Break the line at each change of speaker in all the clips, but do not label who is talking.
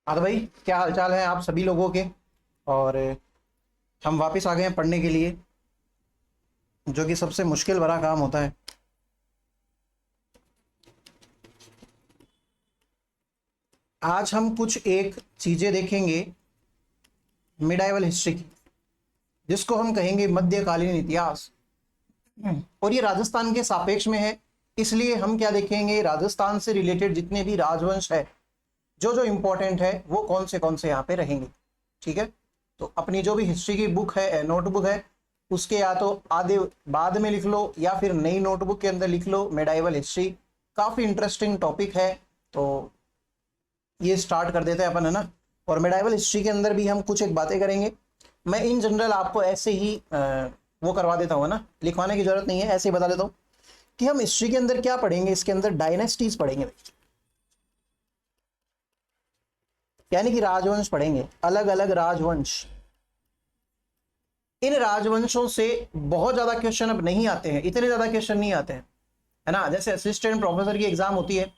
हाँ तो भाई, क्या हालचाल है आप सभी लोगों के। और हम वापस आ गए हैं पढ़ने के लिए, जो कि सबसे मुश्किल भरा काम होता है। आज हम कुछ एक चीज़ें देखेंगे मिडाइवल हिस्ट्री की, जिसको हम कहेंगे मध्यकालीन इतिहास। और ये राजस्थान के सापेक्ष में है, इसलिए हम क्या देखेंगे, राजस्थान से रिलेटेड जितने भी राजवंश है, जो जो इम्पोर्टेंट है वो कौन से यहाँ पे रहेंगे। ठीक है, तो अपनी जो भी हिस्ट्री की बुक है, नोटबुक है, उसके या तो आधे बाद में लिख लो या फिर नई नोटबुक के अंदर लिख लो मेडाइवल हिस्ट्री। काफ़ी इंटरेस्टिंग टॉपिक है, तो ये स्टार्ट कर देते हैं अपन, है ना। और मेडाइवल हिस्ट्री के अंदर भी हम कुछ एक बातें करेंगे। मैं इन जनरल आपको ऐसे ही वो करवा देता हूँ ना, लिखवाने की जरूरत नहीं है, ऐसे ही बता देता हूँ कि हम हिस्ट्री के अंदर क्या पढ़ेंगे। इसके अंदर डायनेस्टीज पढ़ेंगे, यानी कि राजवंश पढ़ेंगे, अलग अलग राजवंश। इन राजवंशों से बहुत ज्यादा क्वेश्चन अब नहीं आते हैं, इतने ज्यादा क्वेश्चन नहीं आते हैं, है ना। जैसे असिस्टेंट प्रोफेसर की एग्जाम होती है,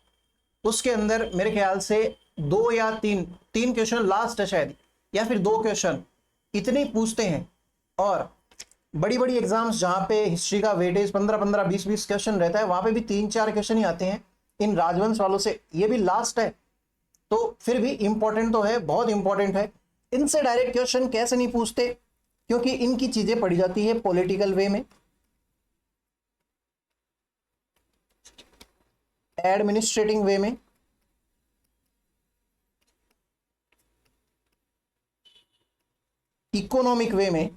उसके अंदर मेरे ख्याल से 2 या 3 क्वेश्चन लास्ट है शायद, या फिर 2 क्वेश्चन इतने पूछते हैं। और बड़ी बड़ी एग्जाम्स जहाँ पे हिस्ट्री का वेटेज 15-15, 20-20 क्वेश्चन रहता है, वहां पे भी 3-4 क्वेश्चन ही आते हैं इन राजवंश वालों से। ये भी लास्ट है, तो फिर भी इंपॉर्टेंट तो है, बहुत इंपॉर्टेंट है। इनसे डायरेक्ट क्वेश्चन कैसे नहीं पूछते, क्योंकि इनकी चीजें पढ़ी जाती है पॉलिटिकल वे में, एडमिनिस्ट्रेटिव वे में, इकोनॉमिक वे में,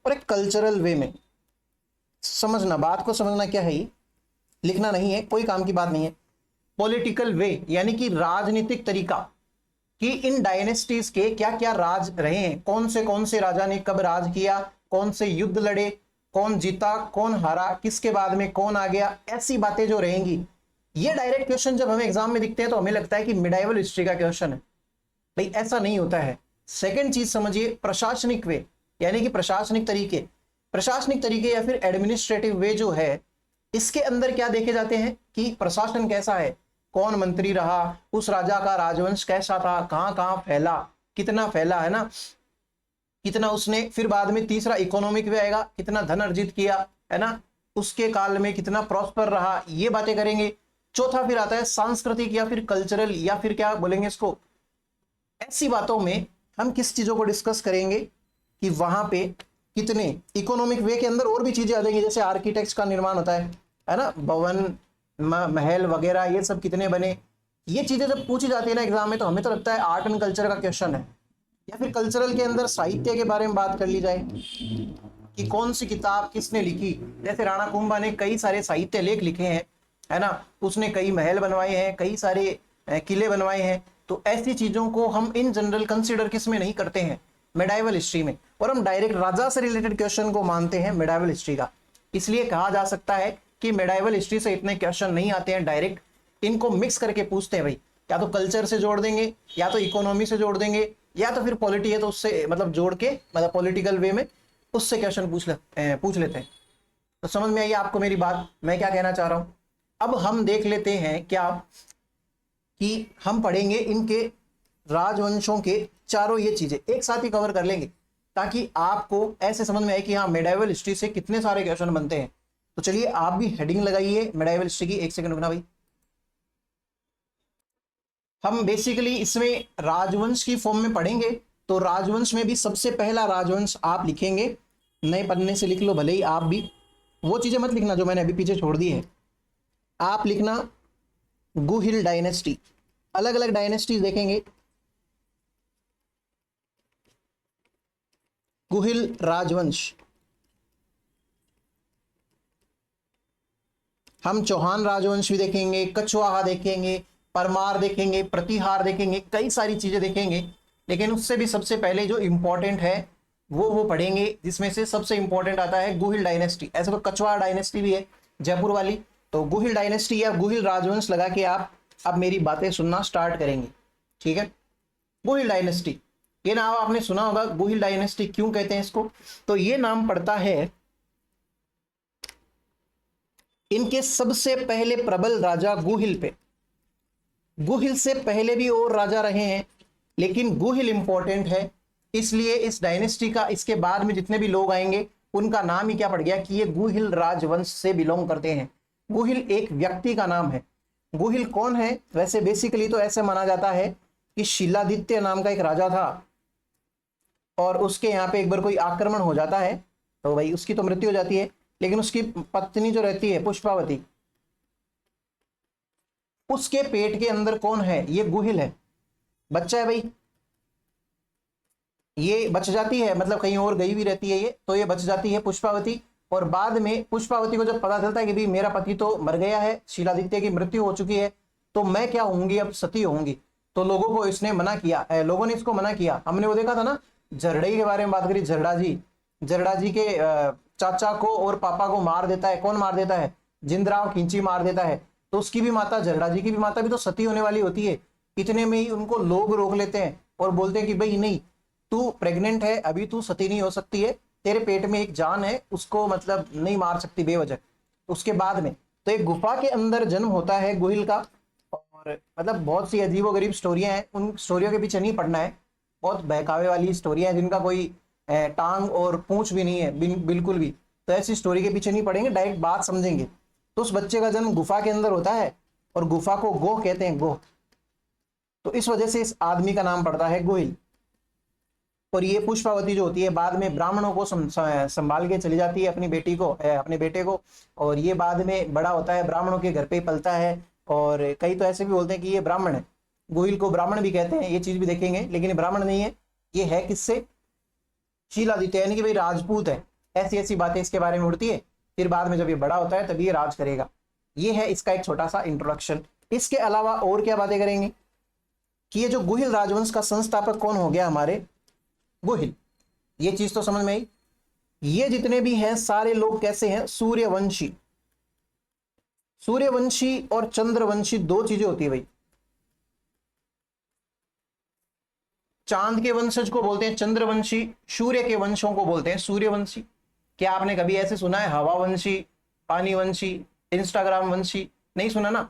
और एक कल्चरल वे में। समझना, बात को समझना क्या है, ये लिखना नहीं है, कोई काम की बात नहीं है। पॉलिटिकल वे यानी कि राजनीतिक तरीका, कि इन डायनेस्टीज के क्या क्या राज रहे हैं, कौन से राजा ने कब राज किया, कौन से युद्ध लड़े, कौन जीता कौन हारा, किसके बाद में कौन आ गया, ऐसी बातें जो रहेंगी। ये डायरेक्ट क्वेश्चन जब हमें एग्जाम में दिखते हैं तो हमें लगता है कि मिडाइवल हिस्ट्री का क्वेश्चन है। भाई ऐसा नहीं होता है। सेकंड चीज समझिए, प्रशासनिक वे, यानी कि प्रशासनिक तरीके या फिर एडमिनिस्ट्रेटिव वे जो है, इसके अंदर क्या देखे जाते हैं कि प्रशासन कैसा है, कौन मंत्री रहा, उस राजा का राजवंश कैसा था, कहां कहां फैला, कितना फैला, है ना, कितना उसने। फिर बाद में तीसरा इकोनॉमिक वे आएगा, कितना धन अर्जित किया, है ना, उसके काल में कितना प्रॉस्पर रहा, ये बातें करेंगे। चौथा फिर आता है सांस्कृतिक या फिर कल्चरल, या फिर क्या बोलेंगे इसको। ऐसी बातों में हम किस चीजों को डिस्कस करेंगे कि वहां पे कितने, इकोनॉमिक वे के अंदर और भी चीजें आ जाएंगी, जैसे आर्किटेक्ट्स का निर्माण होता है ना, भवन महल वगैरह ये सब कितने बने। ये चीजें जब पूछी जाती है ना एग्जाम में, तो हमें तो लगता है आर्ट एंड कल्चर का क्वेश्चन है। या फिर कल्चरल के अंदर साहित्य के बारे में बात कर ली जाए कि कौन सी किताब किसने लिखी। जैसे राणा कुंभा ने कई सारे साहित्य लेख लिखे हैं, है ना, उसने कई महल बनवाए हैं, कई सारे किले बनवाए हैं। तो ऐसी चीजों को हम इन जनरल कंसिडर किस में नहीं करते हैं, मेडाइवल हिस्ट्री में। और हम डायरेक्ट राजा से रिलेटेड क्वेश्चन को मानते हैं मेडाइवल हिस्ट्री का। इसलिए कहा जा सकता है कि मेडाइवल हिस्ट्री से इतने क्वेश्चन नहीं आते हैं डायरेक्ट, इनको मिक्स करके पूछते हैं भाई। या तो कल्चर से जोड़ देंगे, या तो इकोनॉमी से जोड़ देंगे, या तो फिर पॉलिटी है तो उससे मतलब जोड़ के, मतलब पॉलिटिकल वे में उससे क्वेश्चन पूछ लेते हैं। तो समझ में आई आपको मेरी बात, मैं क्या कहना चाह रहा हूं। अब हम देख लेते हैं क्या कि हम पढ़ेंगे इनके राजवंशों के चारों ये चीजें एक साथ ही कवर कर लेंगे, ताकि आपको ऐसे समझ में आए कि हाँ मेडाइवल हिस्ट्री से कितने सारे क्वेश्चन बनते हैं। तो चलिए आप भी हेडिंग लगाइए मेडाइवल हिस्ट्री की, एक सेकंड रुकना भाई। हम बेसिकली इसमें राजवंश की फॉर्म में पढ़ेंगे, तो राजवंश में भी सबसे पहला राजवंश आप लिखेंगे, नए पन्ने से लिख लो भले ही आप भी, वो चीजें मत लिखना जो मैंने अभी पीछे छोड़ दी है। आप लिखना गुहिल डायनेस्टी, अलग अलग डायनेस्टीज देखेंगे। गुहिल राजवंश, हम चौहान राजवंश भी देखेंगे, कछवाहा देखेंगे, परमार देखेंगे, प्रतिहार देखेंगे, कई सारी चीजें देखेंगे। लेकिन उससे भी सबसे पहले जो इंपॉर्टेंट है वो पढ़ेंगे, जिसमें से सबसे इंपॉर्टेंट आता है गुहिल डायनेस्टी। ऐसे तो कछवाहा डायनेस्टी भी है जयपुर वाली, तो गुहिल डायनेस्टी या गुहिल राजवंश लगा के आप अब मेरी बातें सुनना स्टार्ट करेंगे। ठीक है, गुहिल डायनेस्टी, ये नाम आपने सुना होगा। गुहिल डायनेस्टी क्यों कहते हैं इसको, तो ये नाम पड़ता है इनके सबसे पहले प्रबल राजा गुहिल पे। गुहिल से पहले भी और राजा रहे हैं, लेकिन गुहिल इंपॉर्टेंट है, इसलिए इस डायनेस्टी का इसके बाद में जितने भी लोग आएंगे उनका नाम ही क्या पड़ गया कि ये गुहिल राजवंश से बिलोंग करते हैं। गुहिल एक व्यक्ति का नाम है। गुहिल कौन है? वैसे बेसिकली तो ऐसे माना जाता है कि शिलादित्य नाम का एक राजा था, और उसके यहाँ पे एक बार कोई आक्रमण हो जाता है तो भाई उसकी तो मृत्यु हो जाती है, लेकिन उसकी पत्नी जो रहती है पुष्पावती, उसके पेट के अंदर कौन है? ये गुहिल है, बच्चा है भाई। ये बच जाती है, मतलब कहीं और गई भी रहती है ये, तो ये बच जाती है पुष्पावती। और बाद में पुष्पावती को जब पता चलता है कि भाई मेरा पति तो मर गया है, शिलादित्य की मृत्यु हो चुकी है, तो मैं क्या होंगी, अब सती होंगी, तो लोगों को इसने मना किया, लोगों ने इसको मना किया। हमने वो देखा था ना, झरड़ई के बारे में बात करी, झरड़ा जी के चाचा को और पापा को मार देता है। कौन मार देता है? जिंदराव खिंची मार देता है। तो उसकी भी माता, झरड़ा जी की भी माता भी तो सती होने वाली होती है। इतने में ही उनको लोग रोक लेते हैं और बोलते हैं कि भाई नहीं, तू प्रेग्नेंट है, अभी तू सती नहीं हो सकती है, तेरे पेट में एक जान है, उसको मतलब नहीं मार सकती बेवजह। उसके बाद में तो एक गुफा के अंदर जन्म होता है गुहिल का, और मतलब बहुत सी अजीबोगरीब स्टोरियां हैं, उन स्टोरियों के पीछे नहीं पड़ना है। बहुत बहकावे वाली स्टोरियां हैं जिनका कोई टांग और पूंछ भी नहीं है, बिल्कुल भी। तो ऐसी स्टोरी के पीछे नहीं पड़ेंगे, डायरेक्ट बात समझेंगे। तो उस बच्चे का जन्म गुफा के अंदर होता है, और गुफा को गोह कहते हैं, गोह। तो इस वजह से इस आदमी का नाम पड़ता है गोहिल। और ये पुष्पावती जो होती है बाद में ब्राह्मणों को संभाल के चली जाती है अपनी बेटी को, अपने बेटे को, और ये बाद में बड़ा होता है, ब्राह्मणों के घर पे ही पलता है। और कई तो ऐसे भी बोलते हैं कि ये ब्राह्मण है, गोहिल को ब्राह्मण भी कहते हैं, ये चीज भी देखेंगे, लेकिन ये ब्राह्मण नहीं है, ये है किससे? शीलादित्य, यानी कि भाई राजपूत है। ऐसी ऐसी बातें इसके बारे में उड़ती है। फिर बाद में जब ये बड़ा होता है तभी ये राज करेगा। ये है इसका एक छोटा सा इंट्रोडक्शन। इसके अलावा और क्या बातें करेंगे कि ये जो गुहिल राजवंश का संस्थापक कौन हो गया? हमारे गुहिल। ये चीज तो समझ में आई। ये जितने भी हैं सारे लोग कैसे हैं? सूर्यवंशी। सूर्यवंशी और चंद्रवंशी दो चीजें होती है भाई। चांद के वंशज को बोलते हैं चंद्रवंशी, सूर्य के वंशों को बोलते हैं सूर्यवंशी। क्या आपने कभी ऐसे सुना है हवावंशी, पानीवंशी, इंस्टाग्राम वंशी? नहीं सुना ना,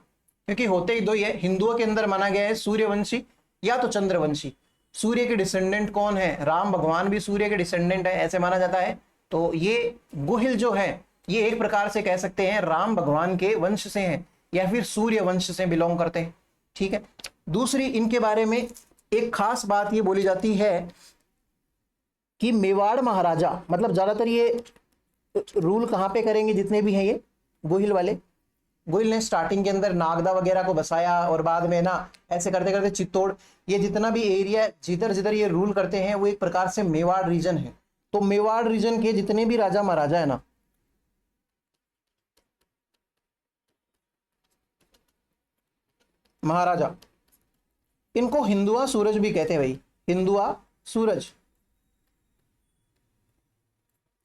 क्योंकि होते ही दो ही है। हिंदुओं के अंदर माना गया है सूर्यवंशी या तो चंद्रवंशी। सूर्य के डिसेंडेंट कौन है? राम भगवान भी सूर्य के डिसेंडेंट है, ऐसे माना जाता है। तो ये गुहिल जो है, ये एक प्रकार से कह सकते हैं राम भगवान के वंश से हैं, या फिर सूर्य वंश से बिलोंग करते हैं। ठीक है। दूसरी इनके बारे में एक खास बात ये बोली जाती है कि मेवाड़ महाराजा, मतलब ज्यादातर ये रूल कहां पे करेंगे जितने भी हैं ये गोहिल वाले? गोहिल ने स्टार्टिंग के अंदर नागदा वगैरह को बसाया, और बाद में ना ऐसे करते करते चित्तौड़, ये जितना भी एरिया जिधर जिधर ये रूल करते हैं वो एक प्रकार से मेवाड़ रीजन है। तो मेवाड़ रीजन के जितने भी राजा महाराजा है ना, महाराजा, इनको हिंदुआ सूरज भी कहते हैं भाई। हिंदुआ सूरज,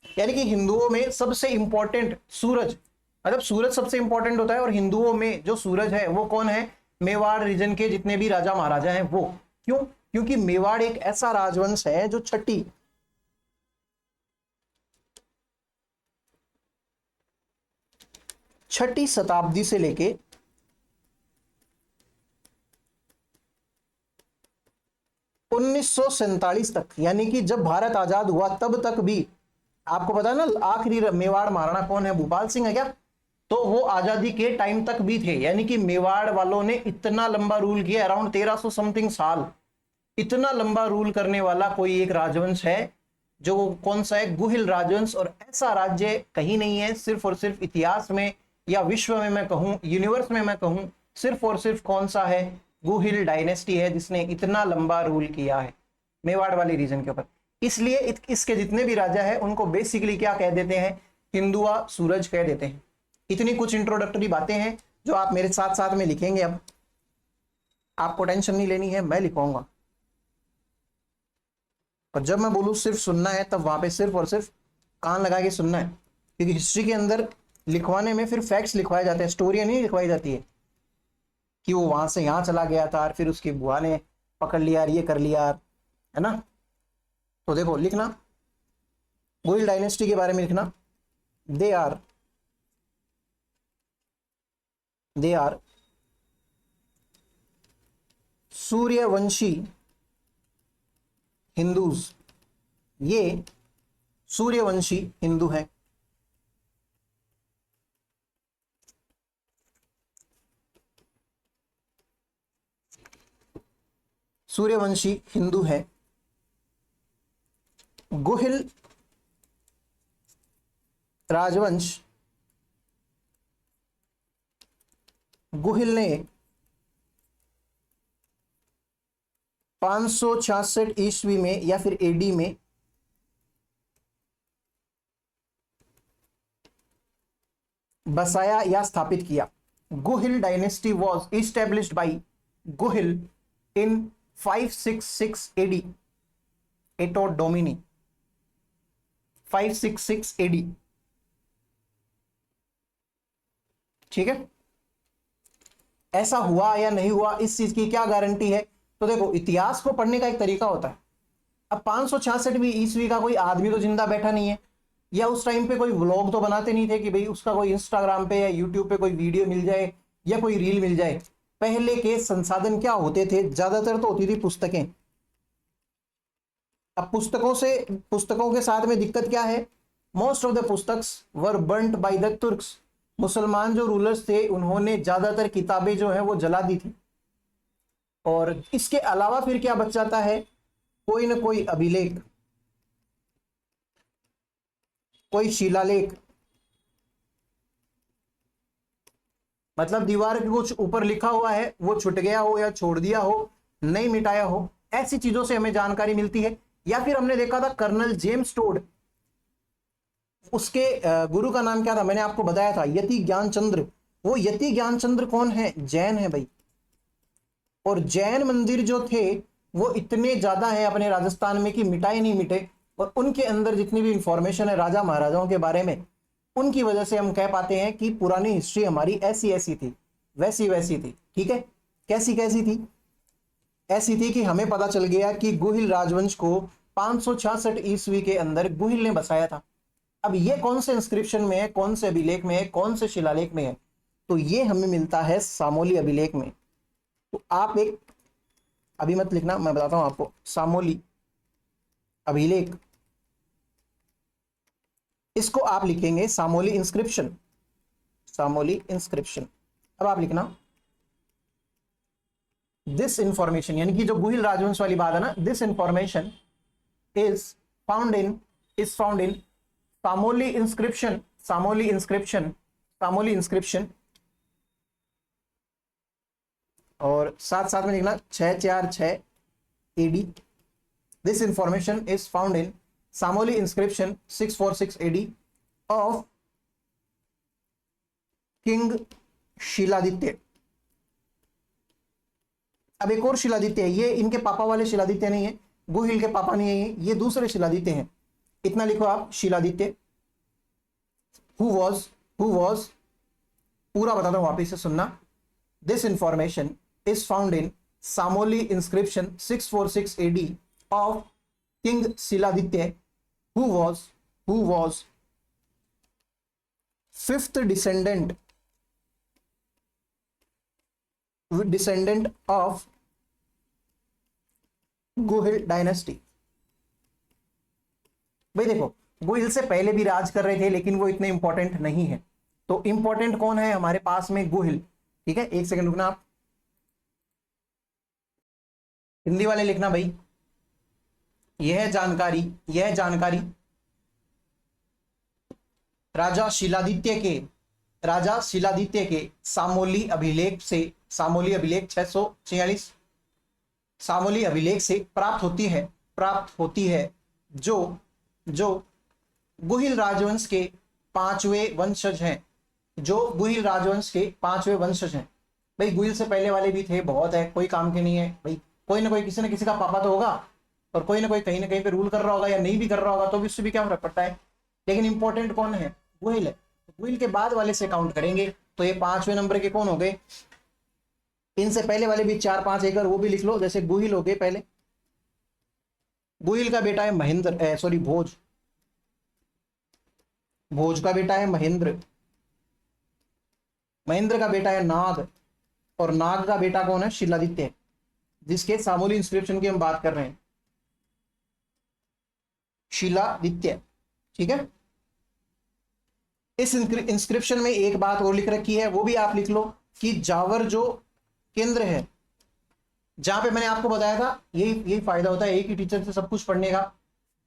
यानी कि हिंदुओं में सबसे इंपॉर्टेंट सूरज, मतलब सूरज सबसे इंपॉर्टेंट होता है, और हिंदुओं में जो सूरज है वो कौन है? मेवाड़ रीजन के जितने भी राजा महाराजा हैं वो। क्यों? क्योंकि मेवाड़ एक ऐसा राजवंश है जो छठी शताब्दी से लेके 1947 तक, यानी कि जब भारत आजाद हुआ तब तक भी, आपको पता है ना आखिरी मेवाड़ महाराणा कौन है? भूपाल सिंह है क्या? तो वो आजादी के टाइम तक भी थे, यानी कि मेवाड़ वालों ने इतना लंबा रूल किया, अराउंड 1300 समथिंग साल। इतना लंबा रूल करने वाला कोई एक राजवंश है जो कौन सा है? गुहिल राजवंश। और ऐसा राज्य कहीं नहीं है, सिर्फ और सिर्फ इतिहास में या विश्व में मैं कहूं, यूनिवर्स में मैं कहूं, सिर्फ और सिर्फ कौन सा है? गुहिल डायनेस्टी है जिसने इतना लंबा रूल किया है मेवाड़ वाली रीजन के ऊपर। इसलिए इसके जितने भी राजा है उनको बेसिकली क्या कह देते हैं? हिंदुआ सूरज कह देते हैं। इतनी कुछ इंट्रोडक्टरी बातें हैं जो आप मेरे साथ साथ में लिखेंगे। अब आपको टेंशन नहीं लेनी है, मैं लिखवाऊंगा, और जब मैं बोलूं सिर्फ सुनना है तब वहां पे सिर्फ और सिर्फ कान लगा के सुनना है, क्योंकि हिस्ट्री के अंदर लिखवाने में फिर फैक्ट्स लिखवाए जाते हैं, स्टोरियां नहीं लिखवाई जाती है कि वो वहां से यहां चला गया था और फिर उसकी बुआ ने पकड़ लिया, ये कर लिया, है ना। तो देखो लिखना, गोहिल डायनेस्टी के बारे में लिखना, दे आर सूर्यवंशी हिंदूज, ये सूर्यवंशी हिंदू हैं। सूर्यवंशी हिंदू है। गुहिल राजवंश, गुहिल ने 566 ईस्वी में या फिर एडी में बसाया या स्थापित किया। Guhil dynasty was established by Guhil in 566 AD, anno Domini, 566 AD. ठीक है, ऐसा हुआ या नहीं हुआ इस चीज की क्या गारंटी है? तो देखो, इतिहास को पढ़ने का एक तरीका होता है। अब 566वीं ईस्वी का कोई आदमी तो जिंदा बैठा नहीं है, या उस टाइम पे कोई व्लॉग तो बनाते नहीं थे कि भाई उसका कोई इंस्टाग्राम पे या यूट्यूब पे कोई वीडियो मिल जाए या कोई रील मिल जाए। पहले के संसाधन क्या होते थे? ज्यादातर तो होती थी पुस्तकें। अब पुस्तकों के साथ में दिक्कत क्या है? मोस्ट ऑफ द पुस्तक्स were burnt by the Turks. मुसलमान जो रूलर्स थे उन्होंने ज्यादातर किताबें जो है वो जला दी थी। और इसके अलावा फिर क्या बच जाता है? कोई ना कोई अभिलेख, कोई शिलालेख, मतलब दीवार के कुछ ऊपर लिखा हुआ है, वो छुट गया हो या छोड़ दिया हो, नहीं मिटाया हो, ऐसी चीजों से हमें जानकारी मिलती है। या फिर हमने देखा था कर्नल जेम्स टोड, उसके गुरु का नाम क्या था? मैंने आपको बताया था, यति ज्ञानचंद्र। वो यति ज्ञानचंद्र कौन है? जैन है भाई। और जैन मंदिर जो थे वो इतने ज्यादा है अपने राजस्थान में कि मिटाए नहीं मिटे। और उनके अंदर जितनी भी इंफॉर्मेशन है राजा महाराजाओं के बारे में, उनकी वजह से हम कह पाते हैं कि पुरानी हिस्ट्री हमारी ऐसी ऐसी थी, वैसी वैसी थी। ठीक है, कैसी कैसी थी? ऐसी थी कि हमें पता चल गया कि गुहिल राजवंश को 566 ईस्वी के अंदर गुहिल ने बसाया था। अब ये कौन से इंस्क्रिप्शन में है, कौन से अभिलेख में है, कौन से शिलालेख में है? तो ये हमें मिलता है सामोली अभिलेख में। तो आप एक, अभी मत लिखना, मैं बताता हूं आपको। सामोली अभिलेख, इसको आप लिखेंगे सामोली इंस्क्रिप्शन, सामोली इंस्क्रिप्शन। अब आप लिखना दिस इंफॉर्मेशन, यानी कि जो गुहिल राजवंश वाली बात है ना, this information is found in Samoli inscription, Samoli inscription, Samoli inscription. और साथ साथ में लिखना 646 AD. This information is found in Samoli inscription 646 AD of king Shiladitya. अब एक और शिलादित्य है, ये इनके पापा वाले शिलादित्य नहीं है, गुहिल के पापा नहीं है, ये दूसरे शिलादित्य हैं। इतना लिखो आप, शिलादित्य। हु वॉज, पूरा बताता हूं, वापिस से सुनना। This information is found in Samoli inscription 646 AD of King Shiladitya, who was fifth descendant of Guhil dynasty. भाई देखो, गुहिल से पहले भी राज कर रहे थे लेकिन वो इतने इंपॉर्टेंट नहीं है। तो इंपॉर्टेंट कौन है हमारे पास में? गुहिल। ठीक है, एक सेकंड रुकना आप, हिंदी वाले लिखना भाई। यह जानकारी राजा शिलादित्य के सामोली अभिलेख से, सामोली अभिलेख 646, सामोली अभिलेख से प्राप्त होती है जो गुहिल राजवंश के पांचवें वंशज हैं, जो गुहिल राजवंश के पांचवें वंशज हैं। भाई गुहिल से पहले वाले भी थे, बहुत है, कोई काम के नहीं है भाई। कोई ना कोई किसी न किसी का पापा तो होगा, और कोई ना कोई कहीं ना कहीं पे रूल कर रहा होगा, या नहीं भी कर रहा होगा तो भी उससे भी क्या फर्क पड़ता है। लेकिन इंपॉर्टेंट कौन है? गुहिल है। गुहिल के बाद वाले से काउंट करेंगे तो ये पांचवें नंबर के कौन हो गए? इनसे पहले वाले भी 4-5 एकड़ वो भी लिख लो, जैसे गुहिल हो गए पहले। गुहिल का बेटा है महेंद्र, सॉरी भोज, भोज का बेटा है महेंद्र, महेंद्र का बेटा है नाग, और नाग का बेटा कौन है? शिलादित्य। जिसके सामोली इंस्क्रिप्शन की हम बात कर रहे हैं, शिलादित्य, ठीक है। इस इंस्क्रिप्शन में एक बात और लिख रखी है, वो भी आप लिख लो कि जावर जो केंद्र है, जहां पे मैंने आपको बताया था, यही फायदा होता है एक ही टीचर से सब कुछ पढ़ने का,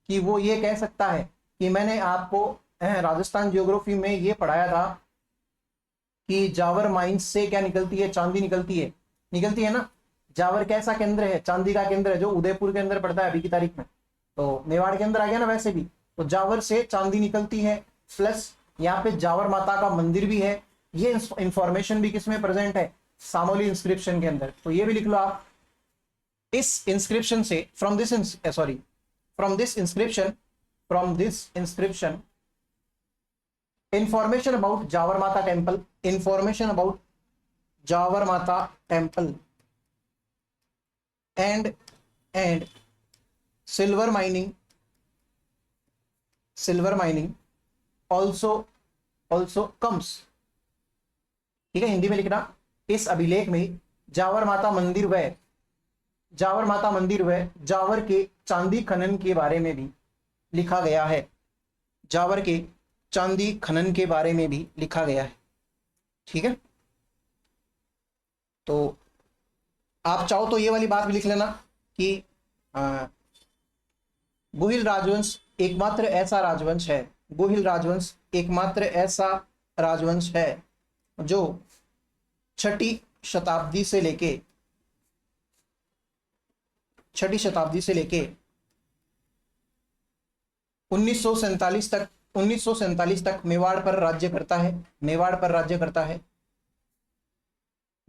कि वो ये कह सकता है कि मैंने आपको राजस्थान ज्योग्राफी में ये पढ़ाया था कि जावर माइंस से क्या निकलती है, चांदी निकलती है ना। जावर कैसा केंद्र है, चांदी का केंद्र है, जो उदयपुर के अंदर पड़ता है अभी की तारीख में, तो मेवाड़ के अंदर आ गया ना वैसे भी। तो जावर से चांदी निकलती है, प्लस यहाँ पे जावर माता का मंदिर भी है। ये इंफॉर्मेशन भी किसमें प्रेजेंट है, सामोली इंस्क्रिप्शन के अंदर। तो ये भी लिख लो आप। इस इंस्क्रिप्शन से from this inscription information about Javar Mata temple and silver mining also comes, ठीक है। हिंदी में लिखना, इस अभिलेख में जावर माता मंदिर व जावर के चांदी खनन के बारे में भी लिखा गया है। जावर के चांदी खनन के बारे में भी लिखा गया है, ठीक है। तो आप चाहो तो ये वाली बात भी लिख लेना कि गुहिल राजवंश एकमात्र ऐसा राजवंश है जो छठी शताब्दी से लेके 1947 तक मेवाड़ पर राज्य करता है,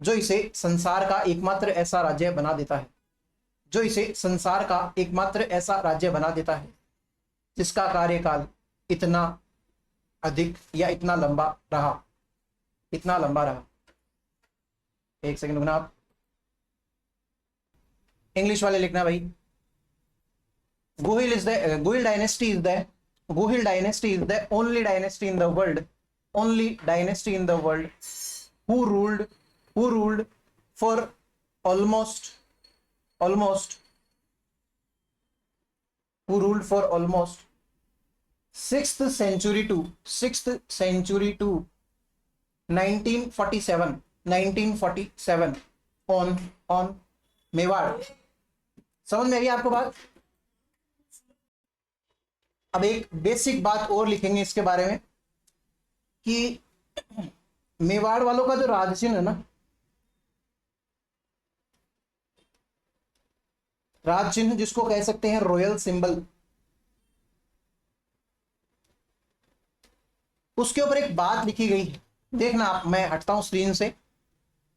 जो इसे संसार का एकमात्र ऐसा राज्य बना देता है, जिसका कार्यकाल इतना अधिक या इतना लंबा रहा। एक सेकंड रुकना आप, इंग्लिश वाले लिखना भाई। Guhil dynasty is the only dynasty in the world who ruled for almost 6th century to 1947 on Mewar. समझ में आ गई आपको बात। अब एक बेसिक बात और लिखेंगे इसके बारे में कि मेवाड़ वालों का जो राज चिन्ह है ना, राज चिन्ह जिसको कह सकते हैं रॉयल सिंबल, उसके ऊपर एक बात लिखी गई है। देखना आप, मैं हटता हूं स्क्रीन से।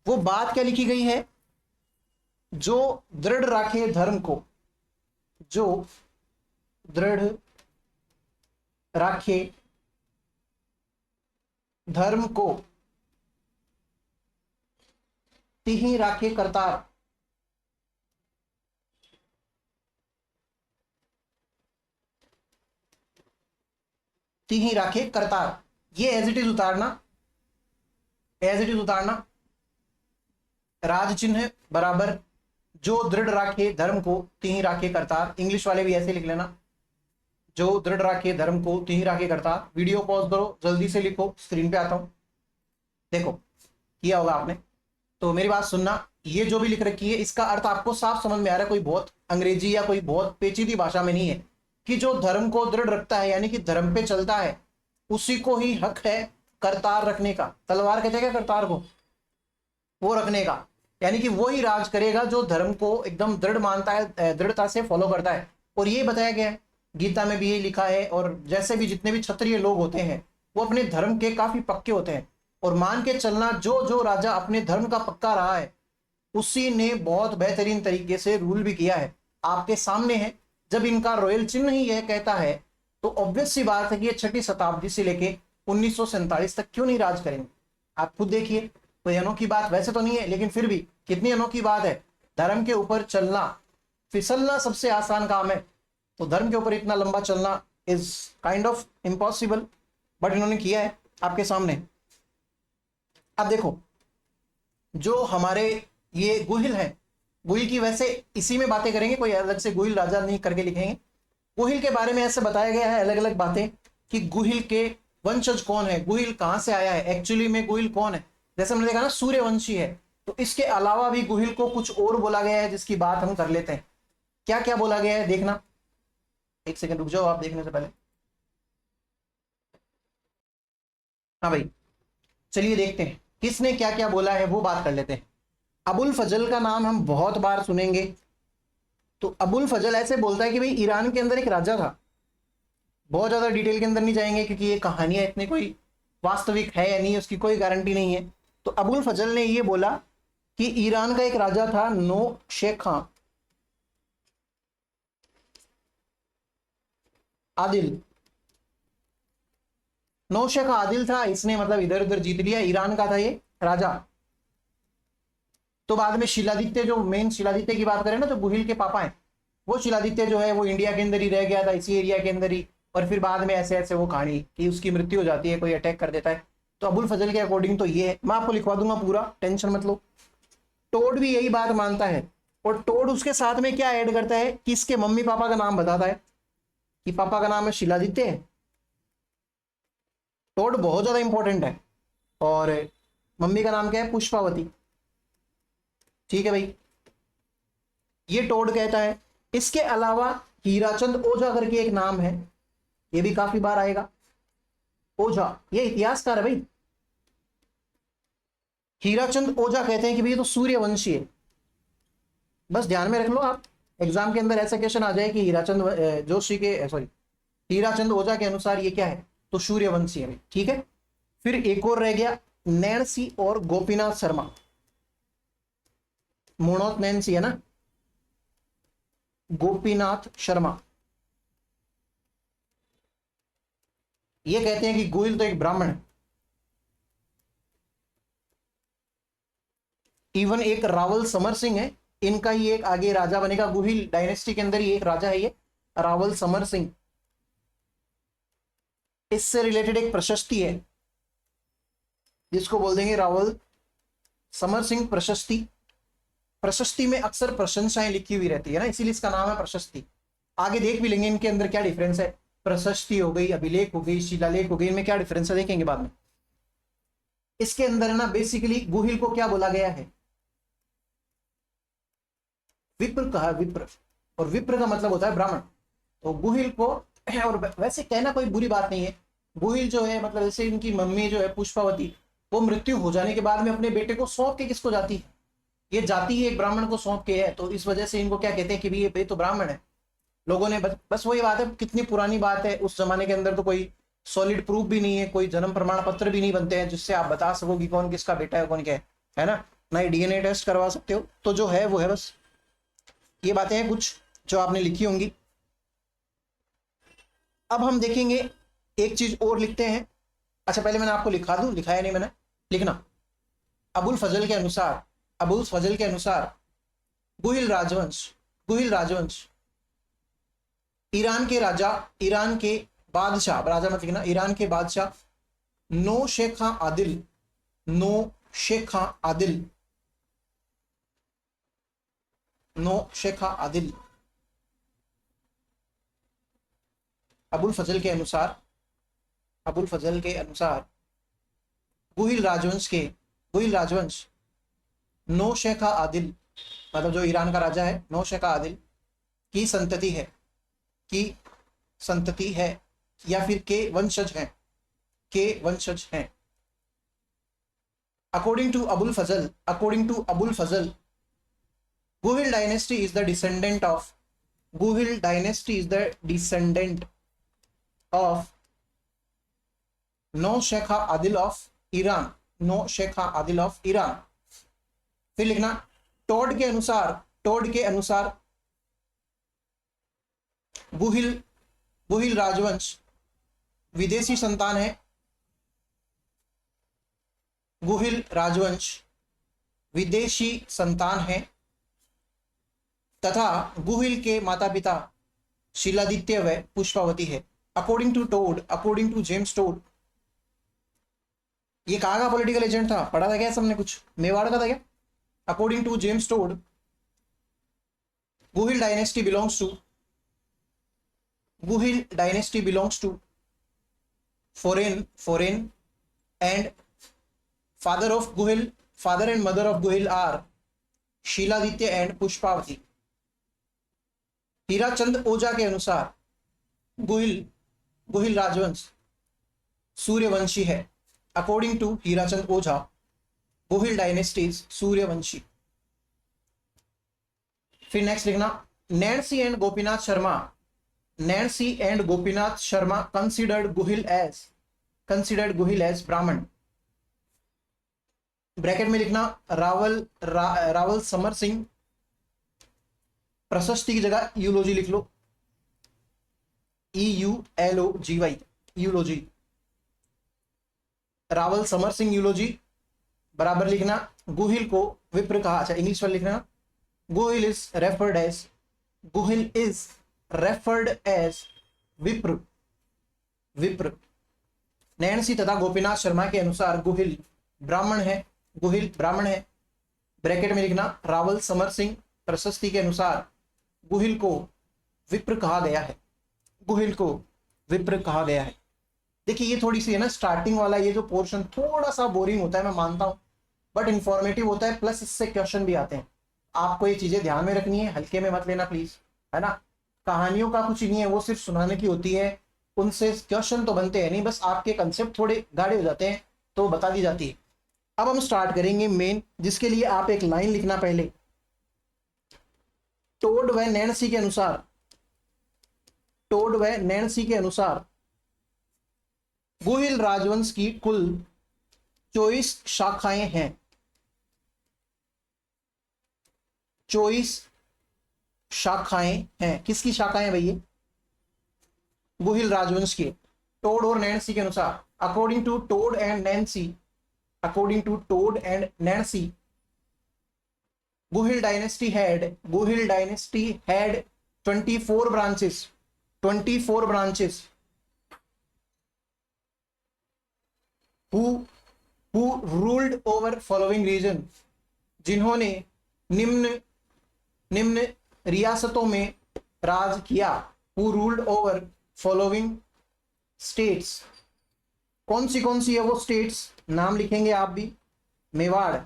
वो बात क्या लिखी गई है, जो दृढ़ राखे धर्म को तिहि राखे करतार। ये एज इट इज उतारना, राज चिन्ह बराबर जो दृढ़ राखे धर्म को तिहि राखे करतार। इंग्लिश वाले भी ऐसे लिख लेना, जो दृढ़ राखे धर्म को तिहि राखे करतार। वीडियो पॉज करो, जल्दी से लिखो, स्क्रीन पे आता हूं। देखो किया होगा आपने, तो मेरी बात सुनना। ये जो भी लिख रखी है इसका अर्थ आपको साफ समझ में आ रहा है, कोई बहुत अंग्रेजी या कोई बहुत पेचीदी भाषा में नहीं है, कि जो धर्म को दृढ़ रखता है यानी कि धर्म पे चलता है, उसी को ही हक है करतार रखने का। तलवार कहते हैं क्या करतार को, वो रखने का, यानी कि वो ही राज करेगा जो धर्म को एकदम दृढ़ मानता है, दृढ़ता से फॉलो करता है। और ये बताया गया है, गीता में भी ये लिखा है। और जैसे भी जितने भी क्षत्रिय लोग होते हैं वो अपने धर्म के काफी पक्के होते हैं, और मान के चलना जो राजा अपने धर्म का पक्का रहा है उसी ने बहुत बेहतरीन तरीके से रूल भी किया है। आपके सामने है, जब इनका रॉयल चिन्ह ही यह कहता है तो ऑब्वियस सी बात है कि ये छठी शताब्दी से लेके 1947 तक क्यों नहीं राज करेंगे। आप खुद देखिए, कोई अनोखी बात वैसे तो नहीं है, लेकिन फिर भी कितनी अनोखी बात है। धर्म के ऊपर चलना, फिसलना सबसे आसान काम है, तो धर्म के ऊपर इतना लंबा चलना is kind of impossible, but इन्होंने किया है आपके सामने। अब देखो, जो हमारे ये गुहिल है, गुहिल की वैसे इसी में बातें करेंगे, कोई अलग से गुहिल राजा नहीं करके लिखेंगे। गुहिल के बारे में ऐसे बताया गया है अलग अलग बातें कि गुहिल के वंशज कौन है, गुहिल कहां से आया है, एक्चुअली में गुहिल कौन है। जैसे हमने देखा ना सूर्यवंशी है, तो इसके अलावा भी गुहिल को कुछ और बोला गया है जिसकी बात हम कर लेते हैं। क्या क्या बोला गया है देखना, एक सेकंड रुक जाओ आप देखने से पहले। हाँ भाई, चलिए देखते हैं किसने क्या क्या बोला है, वो बात कर लेते हैं। अबुल फजल का नाम हम बहुत बार सुनेंगे। तो अबुल फजल ऐसे बोलता है कि भाई ईरान के अंदर एक राजा था। बहुत ज्यादा डिटेल के अंदर नहीं जाएंगे क्योंकि ये कहानियां इतनी कोई वास्तविक है या नहीं उसकी कोई गारंटी नहीं है। तो अबुल फजल ने ये बोला कि ईरान का एक राजा था नो शेख खां आदिल। नो शेख आदिल था, इसने मतलब इधर उधर जीत लिया, ईरान का था ये राजा। तो बाद में शिलादित्य, जो मेन शिलादित्य की बात करें ना, जो गुहिल के पापा हैं, वो शिलादित्य जो है वो इंडिया के अंदर ही रह गया था, इसी एरिया के अंदर ही। और फिर बाद में ऐसे ऐसे वो कहानी कि उसकी मृत्यु हो जाती है, कोई अटैक कर देता है। तो अबुल फजल के अकॉर्डिंग तो ये है, मैं आपको लिखवा दूंगा पूरा, टेंशन मत लो। टोड भी यही बात मानता है, और टोड उसके साथ में क्या ऐड करता है कि इसके मम्मी पापा का नाम बताता है कि पापा का नाम है शिलादित्य है। टोड बहुत ज्यादा इंपॉर्टेंट है। और मम्मी का नाम क्या है, पुष्पावती। ठीक है भाई, ये टोड कहता है। इसके अलावा हीराचंद ओझा करके एक नाम है, ये भी काफी बार आएगा। ओझा ये इतिहासकार है भाई। हीराचंद ओझा कहते हैं कि भाई ये तो सूर्यवंशी है। बस ध्यान में रख लो आप, एग्जाम के अंदर ऐसा क्वेश्चन आ जाए कि हीराचंद जोशी के सॉरी हीराचंद ओझा के अनुसार ये क्या है, तो सूर्यवंशी है। ठीक है, फिर एक और रह गया नैन्सी और गोपीनाथ शर्मा। मोनोत नैन्सी है ना, गोपीनाथ शर्मा ये कहते हैं कि गोयल तो एक ब्राह्मण है। इवन एक रावल समर सिंह है, इनका ही एक आगे राजा बनेगा, गुहिल डायनेस्टी के अंदर ही एक राजा है ये रावल समर सिंह। इससे रिलेटेड एक प्रशस्ति है जिसको बोल देंगे रावल समर सिंह प्रशस्ति। प्रशस्ति में अक्सर प्रशंसाएं लिखी हुई रहती है ना, इसीलिए इसका नाम है प्रशस्ति। आगे देख भी लेंगे इनके अंदर क्या डिफरेंस है, प्रशस्ति हो गई, अभिलेख हो गई, शिलालेख हो गई, इनमें क्या डिफरेंस है देखेंगे बाद में। इसके अंदर ना बेसिकली गुहिल को क्या बोला गया है, विप्र कहा, विप्र। और विप्र का मतलब होता है ब्राह्मण। तो गुहिल को, और वैसे कहना कोई बुरी बात नहीं है, गुहिल जो है मतलब जैसे इनकी मम्मी जो है पुष्पावती, वो मृत्यु हो जाने के बाद में अपने बेटे को सौंप के किसको जाती है, ये जाती है एक ब्राह्मण को सौंप के है। तो इस वजह से इनको क्या कहते हैं कि ये तो ब्राह्मण है। लोगों ने बस वही बात है, कितनी पुरानी बात है, उस जमाने के अंदर तो कोई सॉलिड प्रूफ भी नहीं है, कोई जन्म प्रमाण पत्र भी नहीं बनते हैं जिससे आप बता सको कि कौन किसका बेटा है कौन क्या है ना, ना ही डीएनए टेस्ट करवा सकते हो। तो जो है वो है, बस ये बातें हैं कुछ जो आपने लिखी होंगी। अब हम देखेंगे एक चीज और लिखते हैं। अच्छा पहले मैंने आपको लिखा दूं, लिखाया नहीं मैंने, लिखना। अबुल फजल के अनुसार, अबुल फजल के अनुसार गुहिल राजवंश, गुहिल राजवंश ईरान के राजा, ईरान के बादशाह, राजा मत लिखना, ईरान के बादशाह नो शेख खां आदिल, नो शेख खां आदिल, नो शेख खां आदिल, अबुल फजल के अनुसार, अबुल फजल के अनुसार गुहिल राजवंश के, गुहिल राजवंश नो शेख खां आदिल, मतलब जो ईरान का राजा है नो शेख खां आदिल की संतति है, की संतति है, या फिर के वंशज हैं, के वंशज हैं। According to Abul Fazl, according to Abul Fazl, Guhil dynasty is the descendant of, Guhil dynasty is the descendant of नो शेख खां आदिल ऑफ ईरान, नो शेख खां आदिल ऑफ ईरान। फिर लिखना टोड के अनुसार, टोड के अनुसार गुहिल, गुहिल राजवंश विदेशी संतान है, गुहिल राजवंश विदेशी संतान है, तथा गुहिल के माता पिता शिलादित्य व पुष्पावती है। According to Tod, according to James Tod, ये कहाँ का पॉलिटिकल एजेंट था, पढ़ा था क्या सबने कुछ, मेवाड़ का था क्या। According to James Tod, Guhil dynasty belongs to foreign and father and mother of Guhil are Shiladitya and Pushpavati. Hirachand Ojha के अनुसार गुहिल राजवंश सूर्यवंशी है। According to Hirachand Ojha Guhil dynasty Suryavanshi. फिर नेक्स्ट लिखना, Nancy and Gopinath Sharma considered Guhil as Brahmin. Bracket में लिखना रावल समर सिंह, प्रशस्ति की जगह यूलोजी लिख लो, EULOGY यूलोजी। रावल समर सिंह यूलोजी बराबर लिखना गुहिल को विप्र कहा। अच्छा इंग्लिश में लिखना, गुहिल इज रेफर्ड एज विप्र। नैन्सी तथा गोपीनाथ शर्मा के अनुसार गुहिल ब्राह्मण है। ब्रैकेट में लिखना रावल समर सिंह प्रशस्ति के अनुसार गुहिल को विप्र कहा गया है। देखिए ये थोड़ी सी है ना, स्टार्टिंग वाला ये जो पोर्शन थोड़ा सा बोरिंग होता है, मैं मानता हूं, बट इंफॉर्मेटिव होता है, प्लस इससे क्वेश्चन भी आते हैं। आपको ये चीजें ध्यान में रखनी है, हल्के में मत लेना प्लीज, है ना। कहानियों का कुछ नहीं है, वो सिर्फ सुनाने की होती है, उनसे क्वेश्चन तो बनते हैं नहीं, बस आपके कंसेप्ट थोड़े गाढ़े हो जाते हैं तो बता दी जाती है। अब हम स्टार्ट करेंगे मेन, जिसके लिए आप एक लाइन लिखना पहले। टोड व नैन्सी के अनुसार गुहिल राजवंश की कुल 24 शाखाएं हैं। 24 शाखाएं हैं। किसकी शाखाएं भैया? गुहिल राजवंश के। टोड और नैन्सी के अनुसार, according to Tod and Nainsi, Guhil dynasty had 24 branches who ruled over following region, जिन्होंने निम्न रियासतों में राज किया। Who ruled over following states, कौन सी है वो स्टेट्स, नाम लिखेंगे आप भी। मेवाड़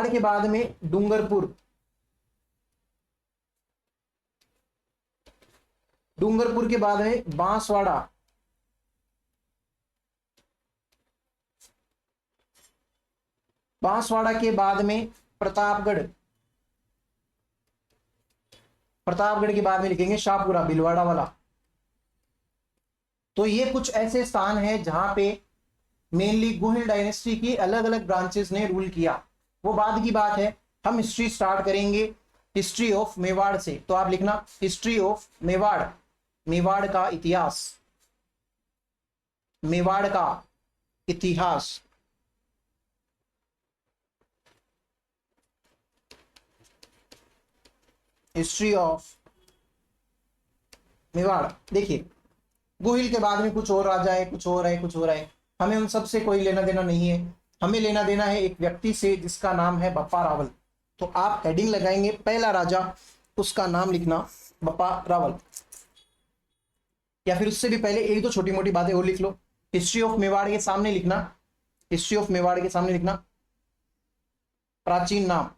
के बाद में डूंगरपुर के बाद में बांसवाड़ा, के बाद में प्रतापगढ़ के बाद में लिखेंगे शाहपुरा, भिलवाड़ा वाला। तो ये कुछ ऐसे स्थान हैं जहां पे मेनली गुहिल डायनेस्टी की अलग अलग ब्रांचेस ने रूल किया। वो बाद की बात है, हम हिस्ट्री स्टार्ट करेंगे हिस्ट्री ऑफ मेवाड़ से। तो आप लिखना हिस्ट्री ऑफ मेवाड़ का इतिहास। History of Mewar. देखिए गुहिल के बाद में कुछ और राजा है, कुछ और है। हमें उन सब से कोई लेना देना नहीं है, हमें लेना देना है एक व्यक्ति से जिसका नाम है बप्पा रावल। तो आप हेडिंग लगाएंगे पहला राजा, उसका नाम लिखना बप्पा रावल। या फिर उससे भी पहले एक दो छोटी मोटी बातें और लिख लो। हिस्ट्री ऑफ मेवाड़ के सामने लिखना प्राचीन नाम,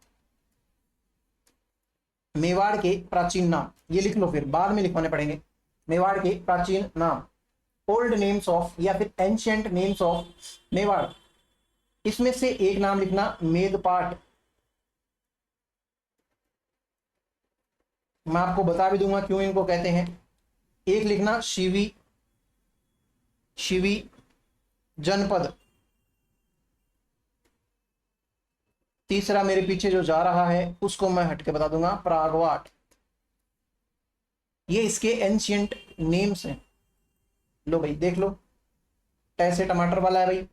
मेवाड़ के प्राचीन नाम, ये लिख लो, फिर बाद में लिखवाने पड़ेंगे। मेवाड़ के प्राचीन नाम, ओल्ड नेम्स ऑफ या फिर एंशिएंट नेम्स ऑफ मेवाड़। इसमें से एक नाम लिखना मेदपाट। मैं आपको बता भी दूंगा क्यों इनको कहते हैं। एक लिखना शिवी जनपद। तीसरा मेरे पीछे जो जा रहा है उसको मैं हटके बता दूंगा, प्रागवाट। ये इसके एंशिएंट नेम्स हैं। लो भाई देख लो, टैसे टमाटर वाला है भाई।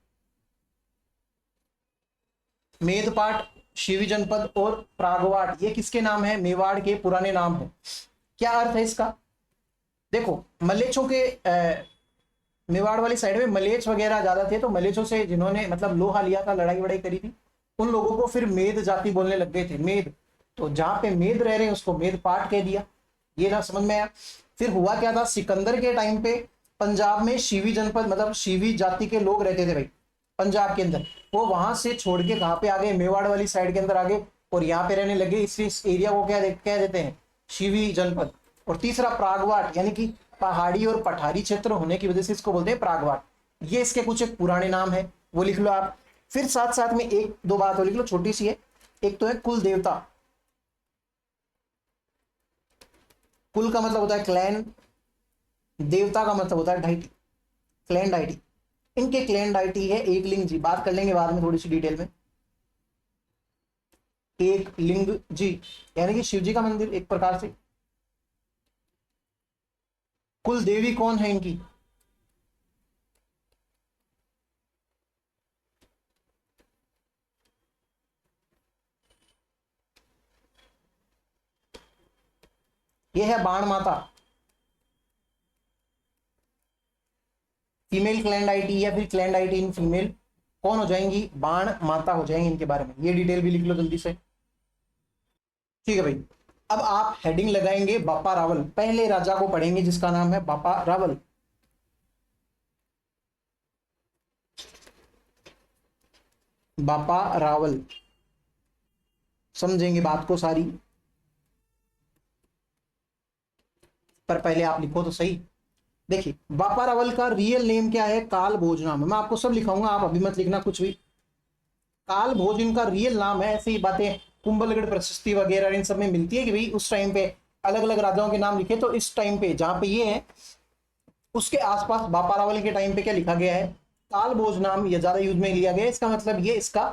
मेदपाट, शिवी जनपद और प्रागवाट, ये किसके नाम है? मेवाड़ के पुराने नाम है। क्या अर्थ है इसका? देखो मलेच्छों के मेवाड़ वाली साइड में मलेच्छ वगैरह ज्यादा थे, तो मलेच्छों से जिन्होंने मतलब लोहा लिया था, लड़ाई वड़ाई करी थी, उन लोगों को फिर मेद जाति बोलने लग गए थे। मेद तो जहां पे मेद रह रहे हैं उसको मेद पाट कह दिया। ये ना समझ में आया। फिर हुआ क्या था, सिकंदर के टाइम पे पंजाब में शिवी जनपद, मतलब शिवी जाति के लोग रहते थे भाई पंजाब के अंदर, वो वहां से छोड़ के कहां पे आ गए, मेवाड़ वाली साइड के अंदर आ गए और यहाँ पे रहने लगे। इस एरिया को क्या कह देते हैं, शिवी जनपद। और तीसरा प्रागवाट, यानी कि पहाड़ी और पठारी क्षेत्र होने की वजह से इसको बोलते हैं प्रागवाट। ये इसके कुछ एक पुराने नाम है, वो लिख लो आप। फिर साथ साथ में एक दो बात और लिख लो, छोटी सी है। एक तो है कुल देवता, कुल का मतलब होता है क्लैन, देवता का मतलब होता है डाइटी, क्लैन डाइटी। इनके क्लैन डाइटी है एक लिंग जी, बात कर लेंगे बाद में थोड़ी सी डिटेल में। एक लिंग जी यानी कि शिव जी का मंदिर एक प्रकार से। कुल देवी कौन है इनकी, ये है बाण माता, फीमेल क्लैन डाइटी या फिर क्लैन डाइटी इन फीमेल कौन हो जाएंगी, बाण माता हो जाएंगी। इनके बारे में ये डिटेल भी लिख लो जल्दी से, ठीक है भाई। अब आप हेडिंग लगाएंगे बापा रावल, पहले राजा को पढ़ेंगे जिसका नाम है बापा रावल। बापा रावल, समझेंगे बात को सारी, पर पहले आप लिखो तो सही। देखिए बापा रावल का रियल नेम क्या है, काल भोज नाम है। मैं आपको सब लिखाऊंगा, आप अभी मत लिखना कुछ भी। काल भोज इनका रियल नाम है। ऐसी बातें कुंभलगढ़ प्रशस्ति वगैरह इन सब में मिलती है कि भाई उस टाइम पे अलग अलग राजाओं के नाम लिखे, तो इस टाइम पे जहां पे ये है उसके आसपास बापा रावल के टाइम पे क्या लिखा गया है, काल भोज नाम ये ज्यादा यूज में लिया गया है। इसका मतलब ये इसका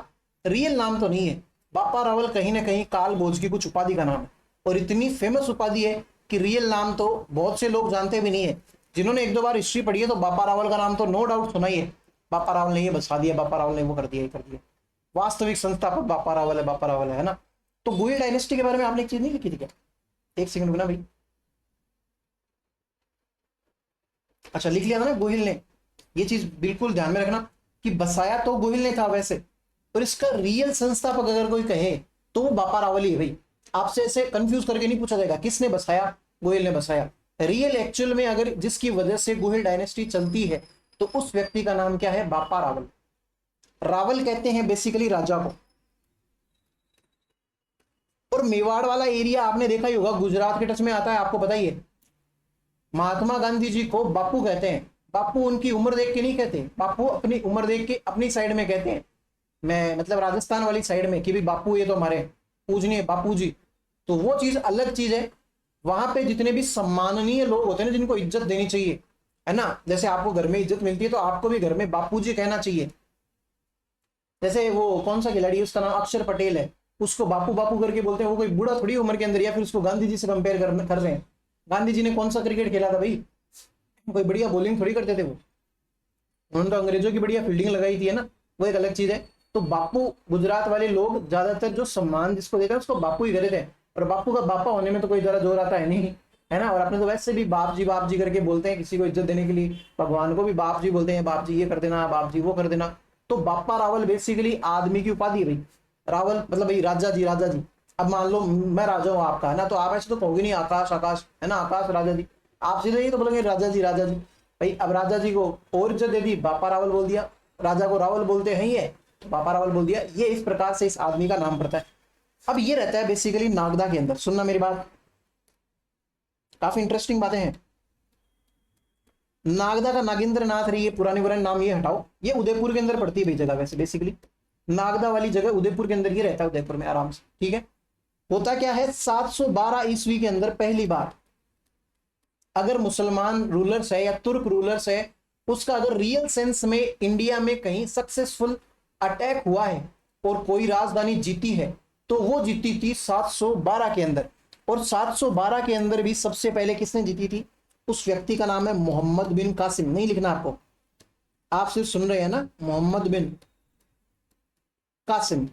रियल नाम तो नहीं है। बापा रावल कहीं ना कहीं काल भोज की कुछ उपाधि का नाम है, और इतनी फेमस उपाधि है कि रियल नाम तो बहुत से लोग जानते भी नहीं है। जिन्होंने एक दो बार हिस्ट्री पढ़ी है तो बापा रावल का नाम तो नो डाउट सुना ही है। बापा रावल ने ये बसा दिया, बापा रावल ने वो कर दिया, ये कर दिया। वास्तविक संस्थापक बापा रावल है, बापा रावल है ना। तो गोहिल डायनेस्टी के बारे में आपने एक चीज नहीं लिखी थी क्या, एक सेकंड रुकना भाई। अच्छा लिख लिया था ना गोहिल ने, ये चीज बिल्कुल ध्यान में रखना कि बसाया तो गोहिल ने था वैसे, और इसका रियल संस्थापक अगर कोई कहे तो वो बापा रावल ही है भाई। आपसे ऐसे कंफ्यूज करके नहीं पूछा जाएगा किसने बसाया, गोहिल ने बसाया। रियल एक्चुअल में अगर जिसकी वजह से गोहिल डायनेस्टी चलती है तो उस व्यक्ति का नाम क्या है, बापा रावल। रावल कहते हैं बेसिकली राजा को। और मेवाड़ वाला एरिया आपने देखा ही होगा, गुजरात के टच में आता है, आपको पता ही है। महात्मा गांधी जी को बापू कहते हैं। बापू उनकी उम्र देख के नहीं कहते, बापू अपनी उम्र देख के अपनी साइड में कहते हैं। मैं मतलब राजस्थान वाली साइड में कि भाई बापू ये तो हमारे पूजनीय बापू जी। तो वो चीज अलग चीज है। वहां पे जितने भी सम्माननीय लोग होते हैं ना, जिनको इज्जत देनी चाहिए, है ना, जैसे आपको घर में इज्जत मिलती है तो आपको भी घर में बापू जी कहना चाहिए। जैसे वो कौन सा खिलाड़ी है, उसका नाम अक्षर पटेल है, उसको बापू बापू करके बोलते हैं। वो कोई बूढ़ा थोड़ी उम्र के अंदर, या फिर उसको गांधी जी से कंपेयर कर रहे हैं। गांधी जी ने कौन सा क्रिकेट खेला था भाई, कोई बढ़िया बॉलिंग थोड़ी करते थे वो, उन्होंने तो अंग्रेजों की बढ़िया फील्डिंग लगाई थी, है ना, वो एक अलग चीज है। तो बापू गुजरात वाले लोग ज्यादातर जो सम्मान जिसको देते हैं उसको बापू ही कहते हैं। और बापू का बापा होने में तो कोई जरा जोर आता है नहीं, है ना। और अपने तो वैसे भी बाप जी करके बोलते हैं किसी को इज्जत देने के लिए। भगवान को भी बाप जी बोलते हैं, बाप जी ये कर देना, बाप जी वो कर देना। तो बापा रावल बेसिकली आदमी की उपाधि है भाई। रावल मतलब भाई राजा जी, राजा जी। अब मान लो मैं राजा हूँ आपका, है ना, तो आप ऐसे तो कहोगे नहीं आकाश आकाश, है ना, आकाश राजा जी। आप सीधे ही तो बोलेंगे राजा जी, राजा जी। भाई अब राजा जी को और इज्जत दे दी, बापा रावल बोल दिया। राजा को रावल बोलते हैं, ये बापा रावल बोल दिया। ये इस प्रकार से इस आदमी का नाम पड़ता है। अब ये रहता है बेसिकली नागदा के अंदर। सुनना मेरी बात, काफी इंटरेस्टिंग बातें हैं। नागदा का नागेंद्र नाथ रही, ये पुराने नाम ये हटाओ, ये उदयपुर के अंदर पड़ती है भाई जगह। वैसे बेसिकली नागदा वाली जगह उदयपुर के अंदर ही रहता है, उदयपुर में आराम से, ठीक है। होता क्या है, 712 ईस्वी के अंदर पहली बार अगर मुसलमान रूलर्स है या तुर्क रूलर्स है, उसका अगर रियल सेंस में इंडिया में कहीं सक्सेसफुल अटैक हुआ है और कोई राजधानी जीती है, तो वो जीती थी 712 के अंदर। और 712 के अंदर भी सबसे पहले किसने जीती थी, उस व्यक्ति का नाम है मोहम्मद बिन कासिम। नहीं लिखना आपको, आप सिर्फ सुन रहे हैं ना, मोहम्मद बिन कासिम।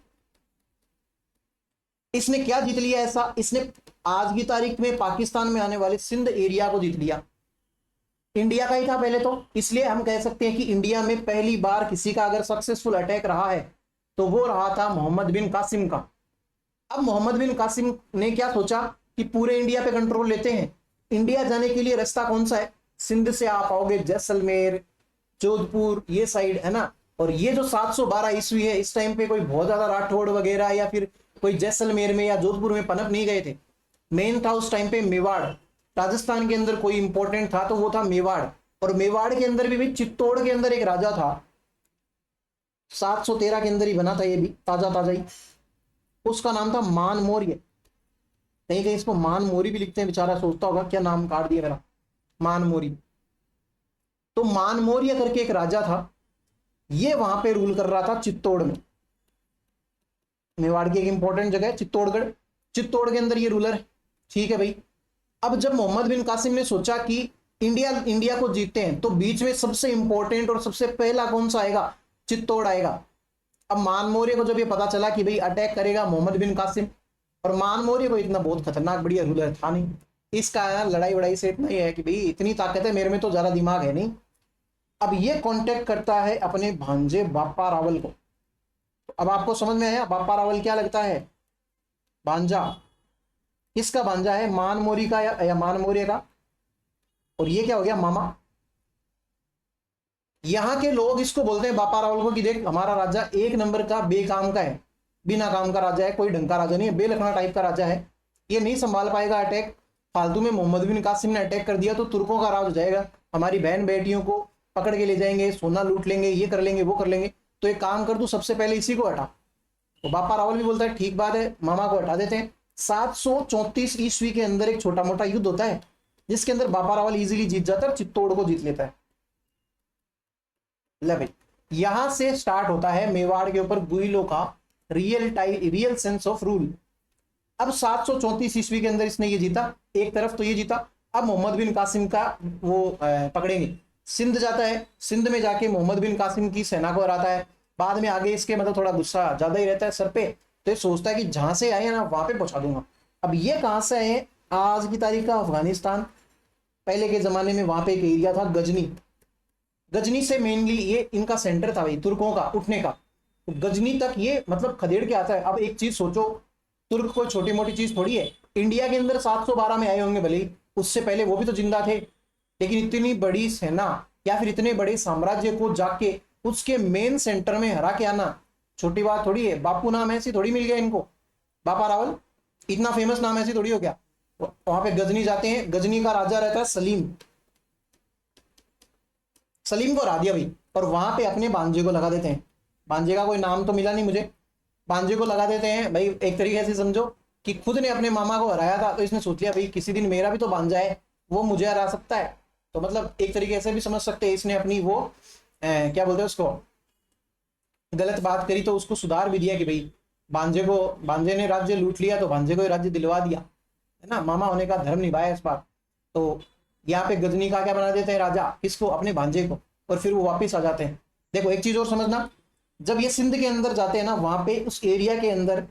इसने क्या जीत लिया ऐसा, इसने आज की तारीख में पाकिस्तान में आने वाले सिंध एरिया को जीत लिया। इंडिया का ही था पहले तो, इसलिए हम कह सकते हैं कि इंडिया में पहली बार किसी का अगर सक्सेसफुल अटैक रहा है तो वो रहा था मोहम्मद बिन कासिम का। अब मोहम्मद बिन कासिम ने क्या सोचा कि पूरे इंडिया पे कंट्रोल लेते हैं। इंडिया जाने के लिए रास्ता कौन सा है, सिंध से आप आओगे जैसलमेर, जोधपुर, ये साइड है ना। और ये जो 712 ईस्वी है, इस टाइम पे कोई बहुत ज्यादा राठौड़ वगैरह या फिर कोई जैसलमेर में या जोधपुर में पनप नहीं गए थे। मेन था उस टाइम पे मेवाड़, राजस्थान के अंदर कोई इंपॉर्टेंट था तो वो था मेवाड़। और मेवाड़ के अंदर भी चित्तौड़ के अंदर एक राजा था, 713 के अंदर ही बना था, ये भी ताजा ताजा ही। उसका नाम था मान मौर्य, कहीं कहीं इसको मान मोरी भी लिखते हैं, बेचारा सोचता होगा क्या नाम काट दिया मेरा, मान मोरी। तो मान मौर्य करके एक राजा था, ये वहां पे रूल कर रहा था चित्तौड़ में। मेवाड़ की एक इंपॉर्टेंट जगह है चित्तौड़गढ़, चित्तौड़ के अंदर ये रूलर है, ठीक है भाई। अब जब मोहम्मद बिन कासिम ने सोचा कि इंडिया को जीतते हैं तो बीच में सबसे इंपॉर्टेंट और सबसे पहला कौन सा आएगा, चित्तौड़ आएगा। अब मान मौर्य को जब ये पता चला कि भाई अटैक करेगा मोहम्मद बिन कासिम, और मान मौर्य को इतना बहुत खतरनाक बढ़िया रूलर था नहीं, इसका लड़ाई वड़ाई से इतना ही है कि भाई इतनी ताकत है मेरे में तो ज्यादा दिमाग है नहीं। अब ये कांटेक्ट करता है अपने भांजे बापा रावल को। तो अब आपको समझ में आया बापा रावल क्या लगता है, भांजा। किसका भांजा है, मान मौर्य का या मान मौर्य का। और ये क्या हो गया, मामा। यहां के लोग इसको बोलते हैं बापा रावल को कि देख हमारा राजा एक नंबर का बेकाम का है, बिना काम का राजा है, कोई ढंग का राजा नहीं है, बेलखना टाइप का राजा है, ये नहीं संभाल पाएगा अटैक। फालतू में मोहम्मद बिन कासिम ने अटैक कर दिया तो तुर्कों का राज हो जाएगा, हमारी बहन बेटियों को पकड़ के ले जाएंगे, सोना लूट लेंगे, ये कर लेंगे वो कर लेंगे, तो एक काम कर, तू सबसे पहले इसी को हटा। तो बापा रावल भी बोलता है ठीक बात है, मामा को हटा देते हैं। 734 ईस्वी के अंदर एक छोटा मोटा युद्ध होता है जिसके अंदर बापा रावल इजीली जीत जाता है और चित्तौड़ को जीत लेता है। ले यहां से स्टार्ट होता है मेवाड़ के ऊपर गुइलों का रियल सेंस ऑफ रूल। अब 734 ईस्वी के अंदर इसने ये जीता, एक तरफ तो ये जीता। अब मोहम्मद बिन कासिम का वो पकड़ेंगे, सिंध जाता है, सिंध में जाके मोहम्मद बिन कासिम की सेना को हराता है। बाद में आगे इसके मतलब थोड़ा गुस्सा ज्यादा ही रहता है सर पे, तो ये सोचता है कि जहां से आए ना वहां पे पहुंचा दूंगा। अब ये कहां से आए, आज की तारीख का अफगानिस्तान। पहले के जमाने में वहां पे एक एरिया था गजनी, गजनी से मेनली ये इनका सेंटर था भाई तुर्कों का उठने का। तो गजनी तक ये मतलब खदेड़ के आता है। अब एक चीज सोचो, तुर्क कोई छोटी मोटी चीज थोड़ी है, इंडिया के अंदर 712 में आए होंगे भले ही, उससे पहले वो भी तो जिंदा थे, लेकिन इतनी बड़ी सेना या फिर इतने बड़े साम्राज्य को जाके उसके मेन सेंटर में हरा के आना छोटी बात थोड़ी है। बापू नाम ऐसी थोड़ी मिल गया इनको, बापा रावल इतना फेमस नाम ऐसी थोड़ी हो गया। वहां पे गजनी जाते हैं, गजनी का राजा रहता है सलीम, सलीम को हरा दिया भाई, और वहां पे अपने भांजे को लगा देते हैं। भांजे का कोई नाम तो मिला नहीं मुझे, भांजे को लगा देते हैं भाई। एक तरीके से समझो कि खुद ने अपने मामा को हराया था तो इसने सोच लिया भाई किसी दिन मेरा भी तो भांजा है, वो मुझे हरा सकता है। तो मतलब एक तरीके से भी समझ सकते हैं इसने अपनी वो क्या बोलते हैं उसको, गलत बात करी तो उसको सुधार भी दिया कि भाई भांजे ने राज्य लूट लिया तो भांजे को राज्य दिलवा दिया, है ना, मामा होने का धर्म निभाया इस बार। तो यहाँ पे गजनी का क्या बना देते हैं राजा, किसको, अपने भांजे को, और फिर वो वापिस आ जाते हैं। देखो एक चीज और समझना, जब ये सिंध के अंदर जाते हैं ना, वहां पे उस एरिया के अंदर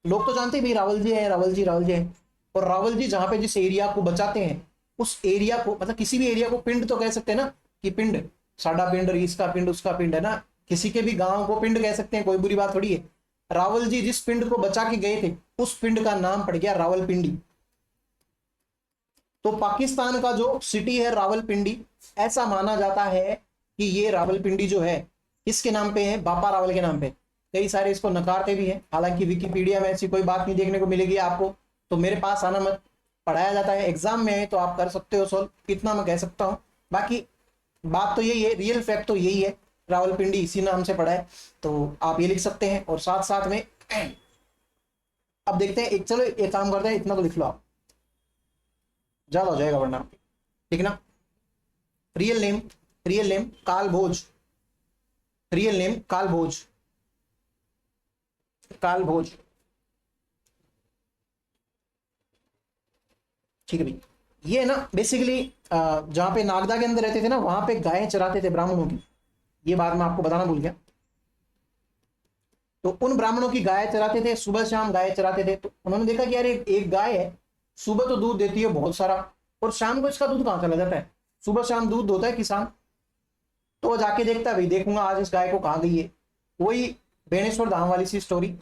लोग तो जानते हैं भाई रावल जी है, रावल जी है। और रावल जी जहां पे जिस एरिया को बचाते हैं उस एरिया को, मतलब किसी भी एरिया को पिंड तो कह सकते हैं ना, कि पिंड, साडा पिंड, इसका पिंड, उसका पिंड, है ना, किसी के भी गांव को पिंड कह सकते हैं, कोई बुरी बात थोड़ी है। रावल जी जिस पिंड को बचा के गए थे उस पिंड का नाम पड़ गया रावलपिंडी। तो पाकिस्तान का जो सिटी है रावलपिंडी, ऐसा माना जाता है कि ये रावलपिंडी जो है किसके नाम पे है, बापा रावल के नाम पे। कई सारे इसको नकारते भी हैं, हालांकि विकिपीडिया में ऐसी कोई बात नहीं देखने को मिलेगी आपको, तो मेरे पास आना मत, पढ़ाया जाता है एग्जाम में है तो आप कर सकते हो सॉल्व, इतना मैं कह सकता हूँ। बाकी बात तो यही है, रियल फैक्ट तो यही है, रावलपिंडी इसी नाम से पढ़ा है, तो आप ये लिख सकते हैं। और साथ साथ में अब देखते हैं, एक चलो एक काम करते हैं, इतना तो लिख लो आप, ज्यादा हो जाएगा वरना, ठीक ना। रियल नेम काल भोज, रियल नेम काल भोज, काल भोज, ठीक है भाई। ये ना बेसिकली जहां पे नागदा के अंदर रहते थे ना, वहां पे गायें चराते थे ब्राह्मणों की, ये बात मैं आपको बताना भूल गया। तो उन ब्राह्मणों की गाय चराते थे, सुबह शाम गाय चराते थे। तो उन्होंने देखा कि यार एक गाय है, सुबह तो दूध देती है बहुत सारा, और शाम को इसका दूध कहां चला जाता है, सुबह शाम दूध होता है किसान। तो वो जाके देखता है भाई, देखूंगा आज इस गाय को कहां गई है, वही बेणेश्वर धाम वाली सी स्टोरी।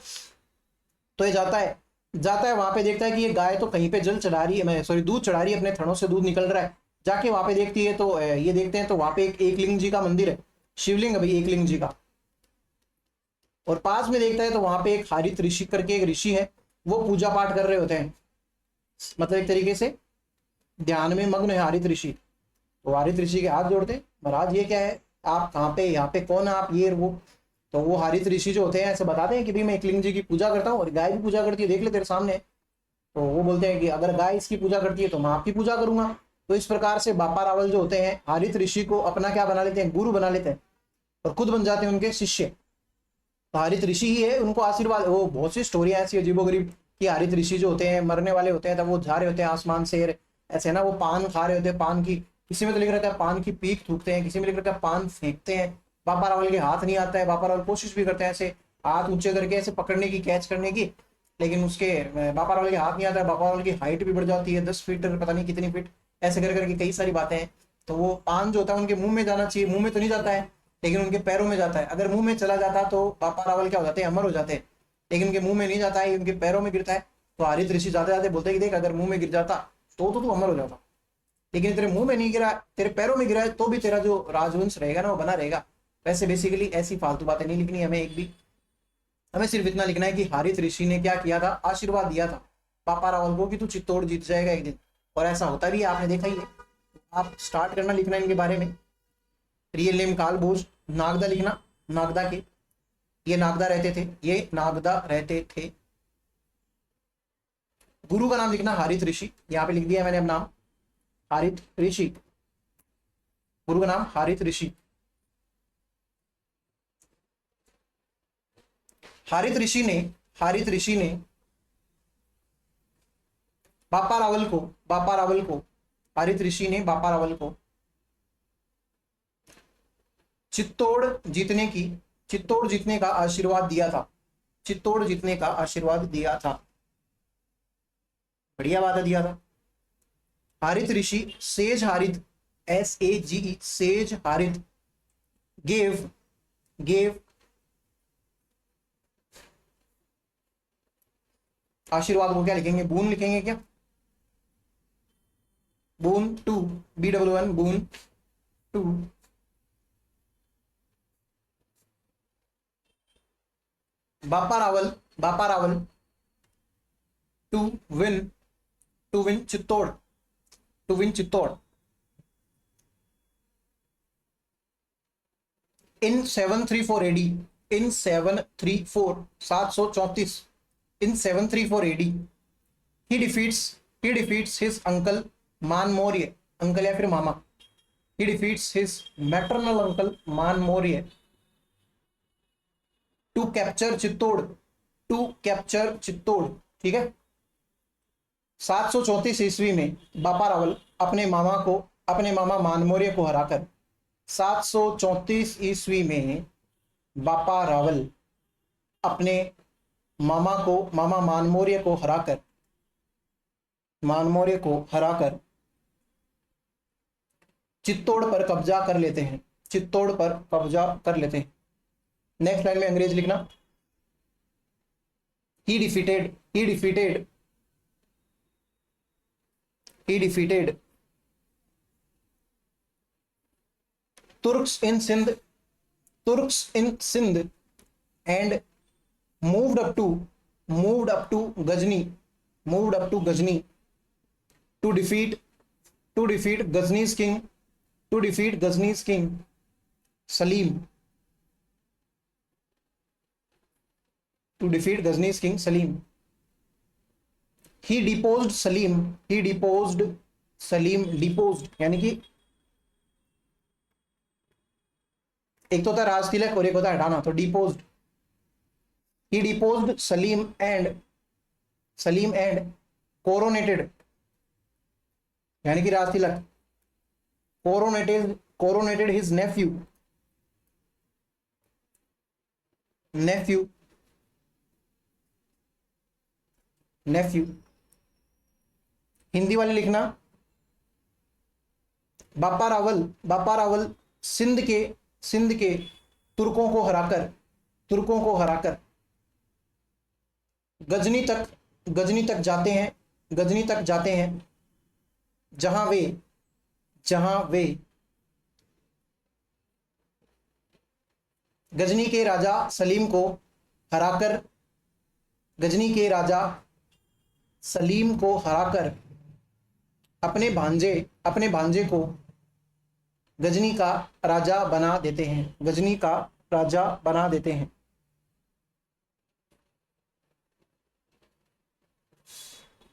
तो ये जाता है वहां पे, देखता है कि ये गाय तो कहीं पे जल चढ़ा रही है, मैं सॉरी दूध चढ़ा रही है, अपने थनों से दूध निकल रहा है। जाके वहां पे देखती है तो ये देखते हैं तो वहां पे एक एकलिंग जी का मंदिर है, शिवलिंग है भाई एकलिंग जी का। और पास में देखता है तो वहां पे एक हारित ऋषि करके एक ऋषि है, वो पूजा पाठ कर रहे होते हैं, मतलब एक तरीके से ध्यान में मग्न है हारित ऋषि। तो हारित ऋषि के हाथ जोड़ते हैं, महाराज ये क्या है, आप कहाँ पे, यहाँ पे कौन है आप, ये वो। तो वो हारित ऋषि जो होते हैं ऐसे बताते हैं कि भाई मैं एकलिंग जी की पूजा करता हूँ और गाय भी पूजा करती है, देख ले तेरे सामने। तो वो बोलते हैं कि अगर गाय इसकी पूजा करती है तो मैं आपकी पूजा करूंगा। तो इस प्रकार से बापा रावल जो होते हैं हारित ऋषि को अपना क्या बना लेते हैं, गुरु बना लेते हैं, और खुद बन जाते हैं उनके शिष्य। तो हारित ऋषि ही है, उनको आशीर्वाद, वो बहुत सी स्टोरियां ऐसी अजीबोगरीब कि हारित ऋषि जो होते हैं मरने वाले होते हैं, तब वो जा रहे होते हैं आसमान से ऐसे ना, वो पान खा रहे होते हैं, पान की, किसी में तो लिख रहता है पान की पीक थूकते हैं, किसी में लिख रहता है पान फेंकते हैं। बापा रावल के हाथ नहीं आता है, बापा रावल कोशिश भी करते हैं ऐसे हाथ ऊंचे करके ऐसे पकड़ने की, कैच करने की, लेकिन उसके बापा रावल के हाथ नहीं आता है। बापा रावल की हाइट भी बढ़ जाती है 10 फीट, पता नहीं कितनी फीट, ऐसे कर करके कई सारी बातें हैं। तो वो पान जो होता है उनके मुंह में जाना चाहिए, मुंह में तो नहीं जाता है, लेकिन उनके पैरों में जाता है। अगर मुंह में चला जाता तो बापा रावल क्या हो जाते हैं, अमर हो जाते हैं, लेकिन उनके मुंह में नहीं जाता है, उनके पैरों में गिरता है। तो हारित ऋषि जाते जाते बोलते हैं कि देख अगर मुंह में गिर जाता तो तू अमर हो जाता, लेकिन तेरे मुंह में नहीं गिरा, तेरे पैरों में गिरा है, तो भी तेरा जो राजवंश रहेगा ना वो बना रहेगा। वैसे बेसिकली ऐसी फालतू बातें नहीं लिखनी हमें एक भी, हमें सिर्फ इतना लिखना है कि हारित ऋषि ने क्या किया था, आशीर्वाद दिया था पापा रावल को कि तू चित्तौड़ जीत जाएगा एक दिन, और ऐसा होता भी है, आपने देखा ही है। आप स्टार्ट करना लिखना इनके बारे में। रियल नेम कालभोज, नागदा लिखना, नागदा के, ये नागदा रहते थे, ये नागदा रहते थे। गुरु का नाम लिखना हारित ऋषि, यहाँ पे लिख दिया मैंने अब नाम हारित ऋषि, गुरु का नाम हारित ऋषि। हारित ऋषि ने, हारित ऋषि ने बापा रावल को, बापा रावल को, हारित ऋषि ने बापा रावल को चित्तौड़ जीतने की, चित्तौड़ जीतने का आशीर्वाद दिया था, चित्तौड़ जीतने का आशीर्वाद दिया था। बढ़िया बात है, दिया था। हारित ऋषि, sage Harit, SAGE, sage Harit, gave, gave आशीर्वाद को क्या लिखेंगे, बून लिखेंगे क्या, boon to, BWN, boon to Bappa Rawal, Bappa Rawal to win, to win Chittor, to win Chittor in 734 AD, in 734, 734, in 734 AD he defeats his uncle मान मौर्य, अंकल या फिर मामा, he defeats his maternal uncle मान Maurya to capture Chittor, to capture Chittor, ठीक है। 734 ईस्वी में बापा रावल अपने मामा को, अपने मामा मान मौर्य को हराकर, 734 ईस्वी में बापा रावल अपने मामा को, मामा मान मौर्य को हराकर, मान मौर्य को हराकर चित्तौड़ पर कब्जा कर लेते हैं, चित्तौड़ पर कब्जा कर लेते हैं। नेक्स्ट लाइन में अंग्रेज लिखना, he defeated, he defeated, he defeated Turks in Sindh, Turks in Sindh and moved up to, moved up to Ghazni, moved up to Ghazni to defeat, to defeat Ghazni's king, to defeat Ghazni's king Salim, to defeat Ghazni's king Salim. He deposed Salim, he deposed Salim, deposed यानी कि एक तो होता है राज तिलक और एक होता है हटाना, तो deposed, he deposed Salim and, Salim and coronated यानी कि Raj Tilak, coronated, coronated his nephew, nephew, nephew, Hindi वाले लिखना, बापा रावल, बापा रावल सिंध के, सिंध के तुर्कों को हराकर, तुर्कों को हराकर गजनी तक जाते हैं, गजनी तक जाते हैं, जहां वे गजनी के राजा सलीम को हराकर, गजनी के राजा सलीम को हराकर अपने भांजे को गजनी का राजा बना देते हैं, गजनी का राजा बना देते हैं।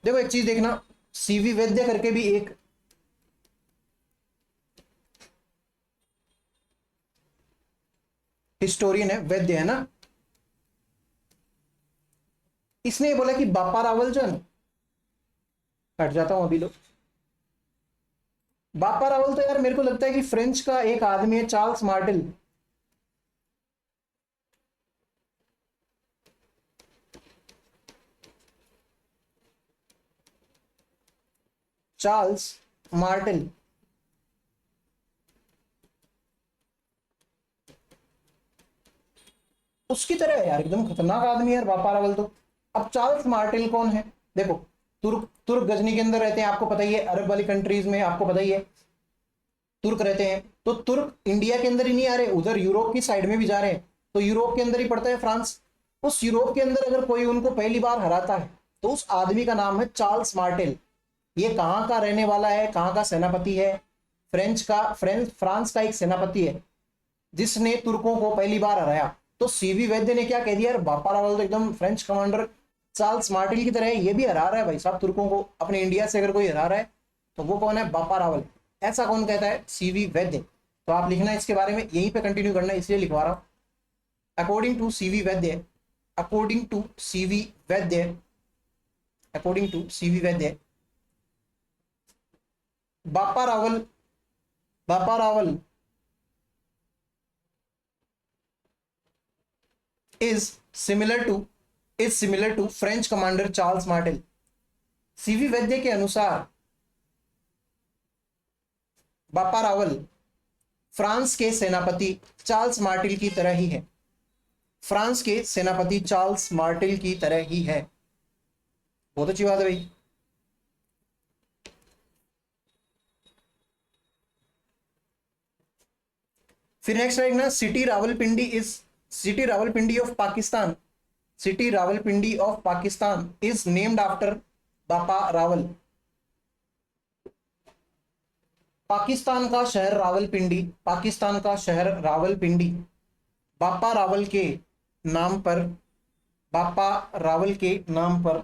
देखो एक चीज देखना, सीवी वैद्य करके भी एक हिस्टोरियन है, वैद्य है ना, इसने बोला कि बापा रावल जो है ना, हट जाता हूं अभी लोग, बापा रावल तो यार मेरे को लगता है कि फ्रेंच का एक आदमी है, चार्ल्स मार्टेल। चार्ल्स मार्टेल उसकी तरह है यार, एकदम खतरनाक आदमी है यार बापा रावल तो। अब चार्ल्स मार्टेल कौन है? देखो तुर्क तुर्क गजनी के अंदर रहते हैं, आपको पता ही है, अरब वाली कंट्रीज में आपको पता ही है तुर्क रहते हैं। तो तुर्क इंडिया के अंदर ही नहीं आ रहे, उधर यूरोप की साइड में भी जा रहे हैं, तो यूरोप के अंदर ही पड़ता है फ्रांस। उस यूरोप के अंदर अगर कोई उनको पहली बार हराता है तो उस आदमी का नाम है चार्ल्स मार्टेल। ये कहाँ का रहने वाला है, कहाँ का सेनापति है? फ्रांस का एक सेनापति है जिसने तुर्कों को पहली बार हराया। तो सीवी वैद्य ने क्या कह दिया यार, बापा रावल तो एकदम फ्रेंच कमांडर चार्ल्स मार्टेल की तरह है, ये भी हरा रहा है भाई साहब तुर्कों को, अपने इंडिया से अगर कोई हरा रहा है तो वो कौन है? बापा रावल। ऐसा कौन कहता है? सीवी वैद्य। तो आप लिखना इसके बारे में, यहीं पे कंटिन्यू करना है इसलिए लिखवा रहा हूं। According to CV Vaidya, according to CV Vaidya, according to CV वैद्य, बापा Rawal, Bappa Rawal is similar to French commander Charles Martel. CV वैद्य के अनुसार बापा रावल फ्रांस के सेनापति चार्ल्स मार्टेल की तरह ही है, फ्रांस के सेनापति चार्ल्स मार्टेल की तरह ही है। बहुत अच्छी बात है भाई। फिर नेक्स्ट देखना, city Rawalpindi of Pakistan, city Rawalpindi of Pakistan is named after बापा रावल। पाकिस्तान का शहर रावलपिंडी, पाकिस्तान का शहर रावलपिंडी बापा रावल के नाम पर, बापा रावल के नाम पर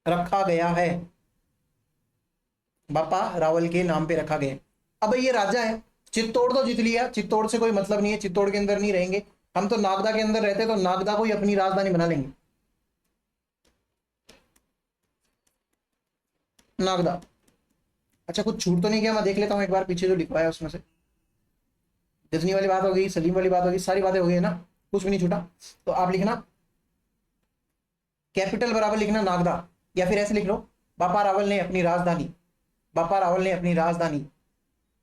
रखा गया है, बापा रावल के नाम पे रखा गया। अब ये राजा है, चित्तौड़ तो जीत लिया, चित्तौड़ से कोई मतलब नहीं है, चित्तौड़ के अंदर नहीं रहेंगे हम, तो नागदा के अंदर रहते, तो नागदा को ही अपनी राजधानी बना लेंगे, नागदा। अच्छा कुछ छूट तो नहीं गया? मैं देख लेता हूं एक बार पीछे जो लिखवाया उसमें से। गजनी वाली बात हो गई, सलीम वाली बात हो गई, सारी बातें हो गई है ना, कुछ भी नहीं छूटा। तो आप लिखना कैपिटल बराबर लिखना नागदा, या फिर ऐसे लिख लो, बापा रावल ने अपनी राजधानी, बापा रावल ने अपनी राजधानी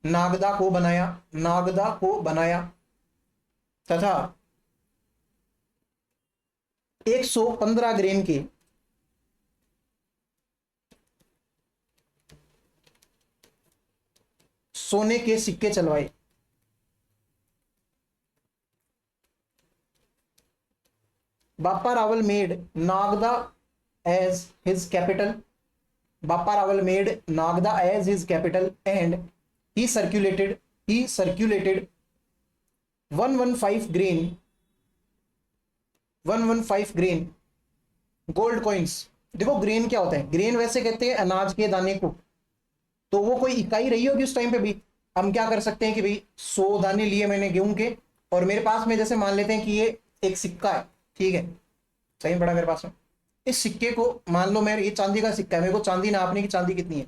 नागदा को बनाया, नागदा को बनाया तथा 115 ग्रेन के सोने के सिक्के चलवाए। Bapa Rawal made Nagda as his capital, Bapa Rawal made Nagda as his capital and he circulated 115 grain gold coins. देखो ग्रेन क्या होता है? ग्रेन वैसे कहते हैं अनाज के दाने को, तो वो कोई इकाई रही होगी उस टाइम पे भी। हम क्या कर सकते हैं कि भाई 100 दाने लिए मैंने गेहूं के, और मेरे पास में जैसे मान लेते हैं कि ये एक सिक्का है, ठीक है, सही में पड़ा मेरे पास में, इस सिक्के को मान लो मेरे, ये चांदी का सिक्का है, मेरे को चांदी नापने की, चांदी कितनी है,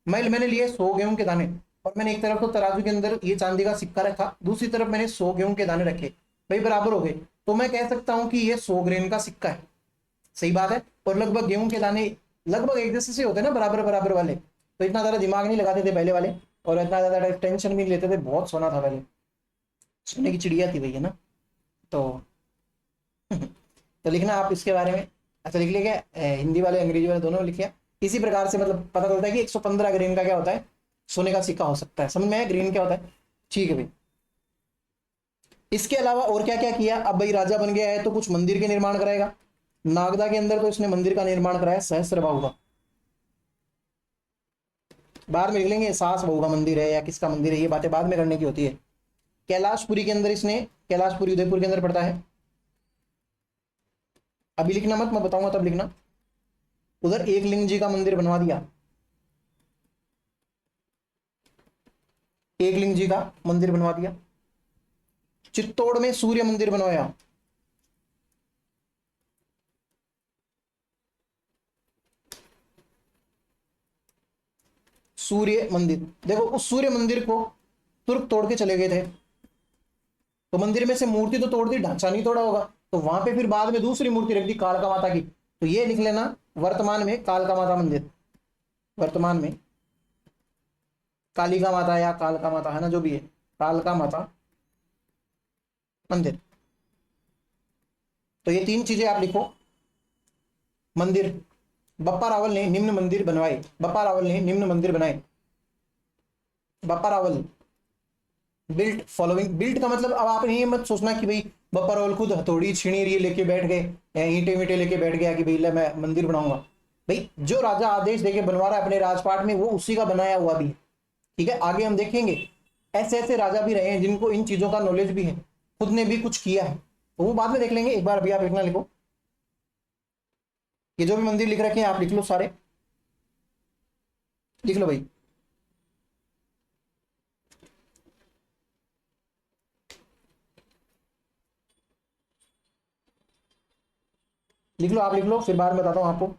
मैंने लिए 100 गेहूं के दाने, और मैंने एक तरफ तो तराजू के अंदर ये चांदी का सिक्का रखा, दूसरी तरफ मैंने 100 गेहूं के दाने रखे, भाई बराबर हो गए, तो मैं कह सकता हूं कि ये 100 ग्रेन का सिक्का है। सही बात है। और लगभग गेहूं के दाने लगभग एक जैसे से होते हैं ना, बराबर बराबर वाले, तो इतना ज्यादा दिमाग नहीं लगाते थे पहले वाले, और इतना ज्यादा टेंशन भी नहीं लेते थे, बहुत सोना था पहले, सोने की चिड़िया थी भैया ना। तो तो लिखना आप इसके बारे में। अच्छा लिख लिया क्या? हिंदी वाले अंग्रेजी वाले दोनों लिख लिया। इसी प्रकार से मतलब पता चलता है कि 115 ग्रेन का क्या होता है, सोने का सिक्का हो सकता है। समझ में आया ग्रेन क्या होता है? ठीक है भाई। इसके अलावा और क्या क्या किया? अब भाई राजा बन गया है तो कुछ मंदिर के निर्माण कराएगा। नागदा के अंदर तो इसने मंदिर का निर्माण कराया सहस्त्रबाहु का। बाद में लिख लेंगे सास बहू का मंदिर है या किसका मंदिर है, ये बातें बाद में करने की होती है। कैलाशपुरी के अंदर इसने, कैलाशपुरी उदयपुर के अंदर पड़ता है। अभी लिखना मत, मैं बताऊंगा तब लिखना। उधर एकलिंग जी का मंदिर बनवा दिया, एकलिंग जी का मंदिर बनवा दिया। चित्तौड़ में सूर्य मंदिर बनवाया। सूर्य मंदिर, देखो उस सूर्य मंदिर को तुर्क तोड़ के चले गए थे, तो मंदिर में से मूर्ति तो तोड़ दी, ढांचा नहीं तोड़ा होगा, तो वहां पे फिर बाद में दूसरी मूर्ति रख दी कालका माता की। तो ये लिख लेना वर्तमान में कालका माता मंदिर, वर्तमान में कालिका माता या कालका माता है ना, जो भी है, कालका माता मंदिर। तो ये तीन चीजें आप लिखो। मंदिर, बप्पा रावल ने निम्न मंदिर बनवाए, बप्पा रावल ने निम्न मंदिर बनाए। Bappa Rawal built following, built का मतलब अब आप ये मत सोचना कि भाई बप्पा रावल खुद हथौड़ी छीणी लेके बैठ गए या ईंटे वींटे लेके बैठ गया कि भाई ले मैं मंदिर बनाऊंगा। भाई जो राजा आदेश देके बनवा रहा है अपने राजपाट में, वो उसी का बनाया हुआ भी है। ठीक है, आगे हम देखेंगे ऐसे ऐसे राजा भी रहे हैं जिनको इन चीजों का नॉलेज भी है, खुद ने भी कुछ किया है, तो वो बाद में देख लेंगे। एक बार अभी आप लिखना लिखो, ये जो भी मंदिर लिख रखे हैं आप लिख लो, सारे लिख लो भाई। लिख लो, आप लिख लो, फिर बाद में बताता हूं आपको।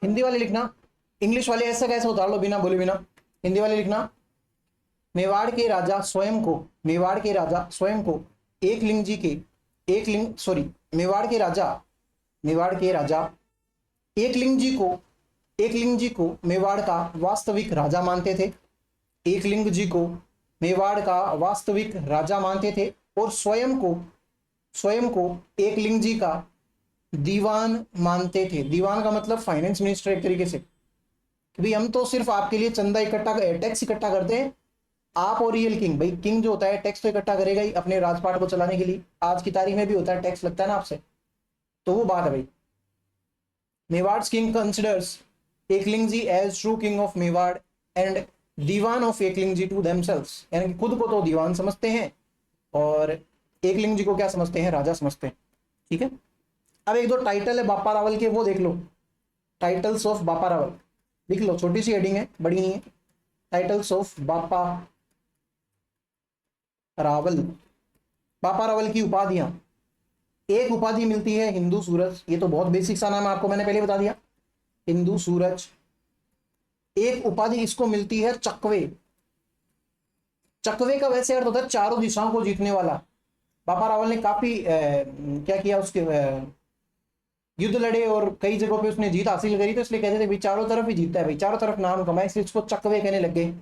हिंदी वाले लिखना, इंग्लिश वाले ऐसा कैसे उतार लो बिना बोले बिना। हिंदी वाले लिखना, मेवाड़ के राजा स्वयं को, मेवाड़ के राजा स्वयं को एकलिंग जी के, एकलिंग सॉरी, मेवाड़ के राजा, मेवाड़ के राजा एकलिंग जी को, एकलिंग जी को मेवाड़ का वास्तविक राजा मानते थे। एकलिंग जी को मेवाड़ का वास्तविक राजा मानते थे और स्वयं को, स्वयं को एकलिंग जी का दीवान मानते थे। दीवान का मतलब फाइनेंस मिनिस्टर एक तरीके से, कि भाई हम तो सिर्फ आपके लिए चंदा इकट्ठा, टैक्स इकट्ठा करते हैं। आप और रियल किंग, भाई किंग जो होता है टैक्स तो इकट्ठा करेगा ही अपने राजपाट को चलाने के लिए, आज की तारीख में भी होता है, टैक्स लगता है ना आपसे, तो वो बात है भाई। मेवाड़'s king considers Eklingji as true king of Mewar and Diwan of Eklingji to themselves, यानी कि खुद को तो दीवान समझते हैं और एकलिंगजी को क्या समझते हैं, राजा समझते हैं। ठीक है, अब एक दो टाइटल है बापा रावल के, वो देख लो। टाइटल्स ऑफ बापा रावल लिख लो, छोटी सी हेडिंग है, बड़ी नहीं है। टाइटल्स ऑफ बापा रावल, बापा रावल की उपाधियां। एक उपाधि मिलती है हिंदू सूरज, ये तो बहुत बेसिक सा नाम है, आपको मैंने पहले बता दिया, हिंदू सूरज। एक उपाधि इसको मिलती है चकवे, चकवे का वैसे अर्थ होता है चारों दिशाओं को जीतने वाला। बापा रावल ने काफी क्या किया, उसके युद्ध लड़े और कई जगहों पे उसने जीत हासिल करी, तो इसलिए कहते थे भाई चारों तरफ ही जीतता है, भाई चारों तरफ नाम कमाए, इसलिए इसको चकवे कहने लग गए।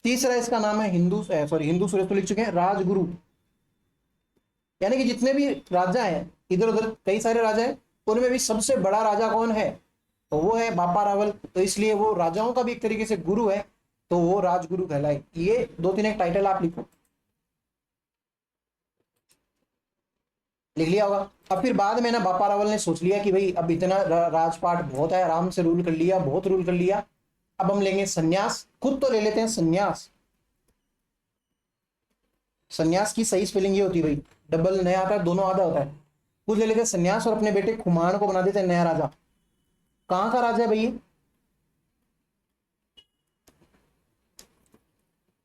तीसरा इसका नाम है हिंदू, सॉरी हिंदू सूरज तो लिख चुके हैं, राजगुरु, यानी कि जितने भी राजा हैं इधर उधर कई सारे राजा हैं, उनमें भी सबसे बड़ा राजा कौन है, तो वो है बापा रावल, तो इसलिए वो राजाओं का भी एक तरीके से गुरु है, तो वो राजगुरु कहलाए। ये दो तीन एक टाइटल आप लिखो, लिख लिया होगा। अब फिर बाद में ना बापा रावल ने सोच लिया कि भाई अब इतना राजपाट बहुत है, आराम से रूल कर लिया, बहुत रूल कर लिया, अब हम लेंगे सन्यास, खुद तो ले लेते हैं सन्यास। सन्यास की सही स्पेलिंग ये होती है भाई, डबल नया आता है, दोनों आधा होता है। खुद ले लेते हैं सन्यास और अपने बेटे खुमान को बना देते हैं नया राजा। कहां का राजा है भाई?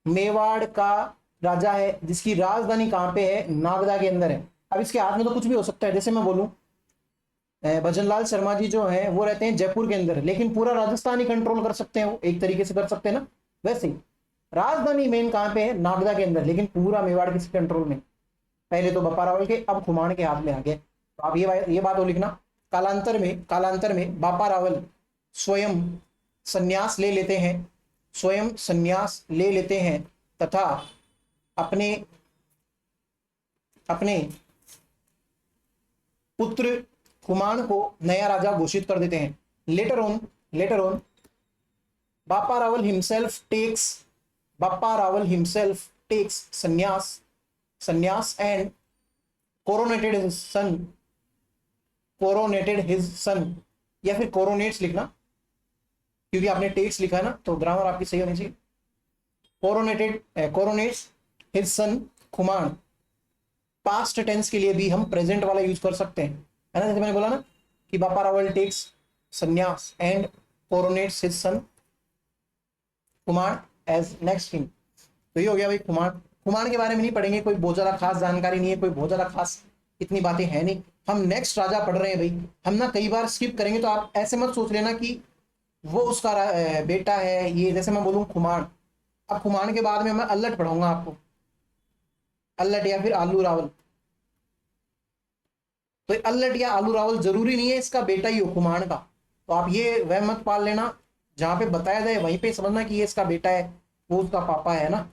मेवाड़ का राजा है, जिसकी राजधानी कहां पे है? नागदा के अंदर है। अब इसके हाथ में तो कुछ भी हो सकता है, जैसे मैं बोलूं भजनलाल शर्मा जी जो हैं वो रहते हैं जयपुर के अंदर, लेकिन पूरा राजस्थान ही कंट्रोल कर सकते हैं, वो एक तरीके से कर सकते हैं ना। वैसे ही राजधानी मेन कहां पे है? नागदा के अंदर, लेकिन पूरा मेवाड़ किसके कंट्रोल में? पहले तो बप्पा रावल के, अब खुमान के हाथ में आ गए। तो आप ये बात हो लिखना। कालांतर में बापा रावल स्वयं संन्यास ले लेते हैं, स्वयं संन्यास ले लेते हैं तथा अपने अपने पुत्र कुमान को नया राजा घोषित कर देते हैं। लेटर ऑन बापा Rawal himself takes sannyas and coronated his son, या फिर कोरोनेट्स लिखना, क्योंकि आपने टेक्स लिखा है ना, तो ग्रामर आपकी सही होनी चाहिए। Coronates his son Khuman. Past tense के लिए भी हम प्रेजेंट वाला यूज कर सकते हैं, है ना। जैसे मैंने बोला ना कि Bapa Rawal takes sannyas and coronates his son Kumar as next king. तो ये हो गया भाई कुमार के बारे में नहीं पढ़ेंगे, कोई बहुत ज्यादा खास जानकारी नहीं है, कोई बहुत ज्यादा खास इतनी बातें है नहीं। हम नेक्स्ट राजा पढ़ रहे हैं भाई। हम ना कई बार स्किप करेंगे, तो आप ऐसे मत सोच लेना कि वो उसका बेटा है ये। जैसे मैं बोलूँ खुमान, अब खुमान के बाद में मैं अल्लट पढ़ाऊंगा आपको, अल्लट या फिर आलू रावल। तो अल्लट या आलू रावल जरूरी नहीं है इसका बेटा ही हो कुमान का, तो आप ये वह मत पाल लेना, जहां पे बताया जाए वहीं पे समझना कि ये इसका बेटा है, वो उसका पापा है ना।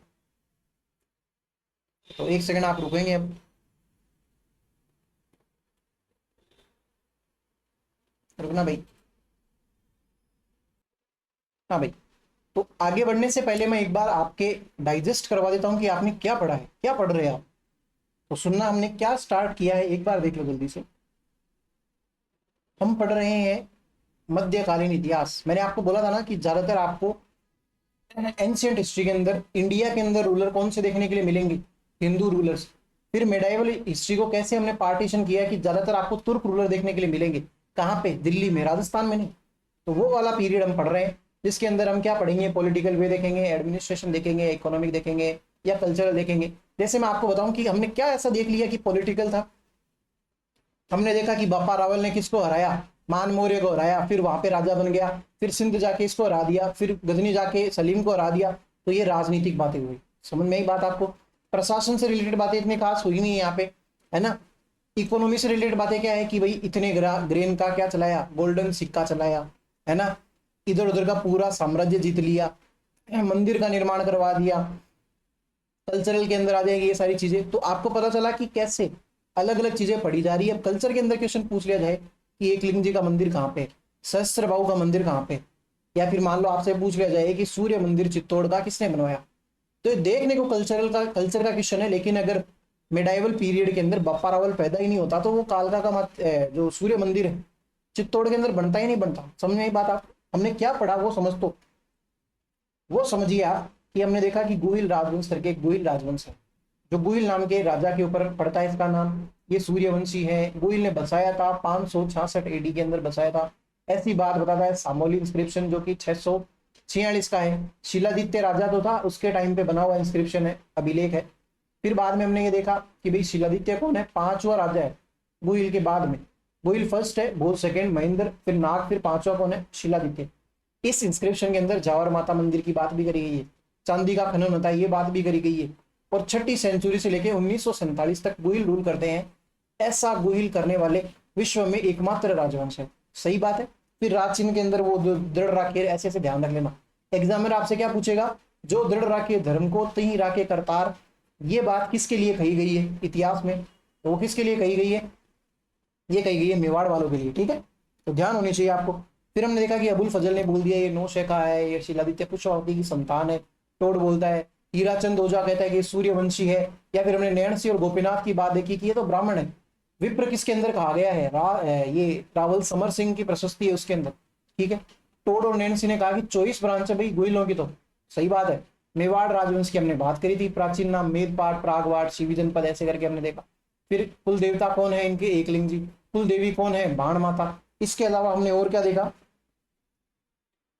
तो एक सेकंड आप रुकेंगे अब। रुकना भाई। हाँ भाई, तो आगे बढ़ने से पहले मैं एक बार आपके डाइजेस्ट करवा देता हूं कि आपने क्या पढ़ा है, क्या पढ़ रहे हैं आप। तो सुनना, हमने क्या स्टार्ट किया है एक बार देख लो जल्दी से। हम पढ़ रहे हैं मध्यकालीन इतिहास। मैंने आपको बोला था ना कि ज्यादातर आपको एंशिएंट हिस्ट्री के अंदर इंडिया के अंदर रूलर कौन से देखने के लिए मिलेंगे? हिंदू रूलर्स। फिर मेडाइवल हिस्ट्री को कैसे हमने पार्टीशन किया कि ज्यादातर आपको तुर्क रूलर देखने के लिए मिलेंगे। कहाँ पे? दिल्ली में, राजस्थान में नहीं। तो वो वाला पीरियड हम पढ़ रहे हैं, जिसके अंदर हम क्या पढ़ेंगे? पॉलिटिकल वे देखेंगे, एडमिनिस्ट्रेशन देखेंगे, इकोनॉमिक देखेंगे या कल्चरल देखेंगे। जैसे मैं आपको बताऊं कि हमने क्या ऐसा देख लिया कि पॉलिटिकल था। हमने देखा कि बापा रावल ने किसको हराया? मान मौर्य को हराया, फिर वहां पे राजा बन गया, फिर सिंध जाके इसको हरा दिया, फिर गजनी जाके सलीम को हरा दिया। तो ये राजनीतिक बातें हुई, समझ में ही बात आपको। प्रशासन से रिलेटेड बातें इतनी खास हुई नहीं है यहाँ पे, है ना। इकोनॉमी से रिलेटेड बातें क्या है कि भाई इतने ग्रेन का क्या चलाया? गोल्डन सिक्का चलाया, है ना। इधर उधर का पूरा साम्राज्य जीत लिया, मंदिर का निर्माण करवा दिया। कल्चरल के अंदर आ जाएगी ये सारी चीजें। तो आपको पता चला कि कैसे अलग अलग चीजें पढ़ी जा रही है। अब कल्चर के अंदर क्वेश्चन पूछ लिया जाए कि एकलिंग जी का मंदिर कहाँ पे, सहस्त्रबाहु का मंदिर कहाँ पे, या फिर मान लो आपसे पूछ लिया जाए कि सूर्य मंदिर चित्तौड़ का किसने बनवाया, तो ये देखने को कल्चर का क्वेश्चन है। लेकिन अगर मिडाइवल पीरियड के अंदर बप्पा रावल पैदा ही नहीं होता, तो वो कालका का जो सूर्य मंदिर है चित्तौड़ के अंदर बनता ही नहीं बनता। समझ में आई बात आप? हमने क्या पढ़ा वो समझ, तो वो समझिए आप कि हमने देखा कि गुहिल राजवंश करके एक गुहिल राजवंश है, जो गुहिल नाम के राजा के ऊपर पड़ता है इसका नाम। ये सूर्यवंशी है, गुहिल ने बसाया था 566 एडी के अंदर बसाया था, ऐसी बात बताता है सामोली इंस्क्रिप्शन, जो कि 646 का है। शिलादित्य राजा तो था, उसके टाइम पे बना हुआ इंस्क्रिप्शन है, अभिलेख है। फिर बाद में हमने ये देखा कि भाई शिलादित्य कौन है? पांचवा राजा है गुहिल के बाद में। गुहिल फर्स्ट है, भोज सेकंड, महेंद्र, फिर नाग, फिर पांचवा कौन है? शिलादित्य। इस इंस्क्रिप्शन के अंदर जावर माता मंदिर की बात भी करी गई है, चांदी का खनन होता है ये बात भी करी गई है। और 6ठी सेंचुरी से लेकर 1947 तक गुहिल रूल करते हैं। ऐसा गुहिल करने वाले विश्व में एकमात्र राजवंश है। सही बात है। फिर राज चिन्ह के अंदर वो दृढ़ राखे, ऐसे ऐसे ध्यान रख लेना। एग्जामिनर आपसे क्या पूछेगा? जो दृढ़ राखे धर्म को तही राखे करतार, ये बात किसके लिए कही गई है इतिहास में? तो वो किसके लिए कही गई है? ये कही गई है मेवाड़ वालों के लिए, ठीक है। तो ध्यान होनी चाहिए आपको। फिर हमने देखा कि अबुल फजल ने बोल दिया ये नौशेखा है, ये शिलादित्य पुष्पवती की संतान है। टोड बोलता है, हीराचंद ओझा कहता है कि सूर्यवंशी है। या फिर हमने नैणसी और गोपीनाथ की बात देखी कि ये तो ब्राह्मण है। विप्र किसके अंदर कहा गया है? ये रावल समर सिंह की प्रशस्ति है उसके अंदर, ठीक है। टोड और नैणसी ने कहा कि 24 ब्रांच है भाई गुहिलों की, तो सही बात है। मेवाड़ राजवंश की हमने बात करी थी, प्राचीन नाम मेदपाट, प्रागवाट, शिवी जनपद, ऐसे करके हमने देखा। फिर कुल देवता कौन है इनके? एकलिंग जी। कुल देवी कौन है? बाण माता। इसके अलावा हमने और क्या देखा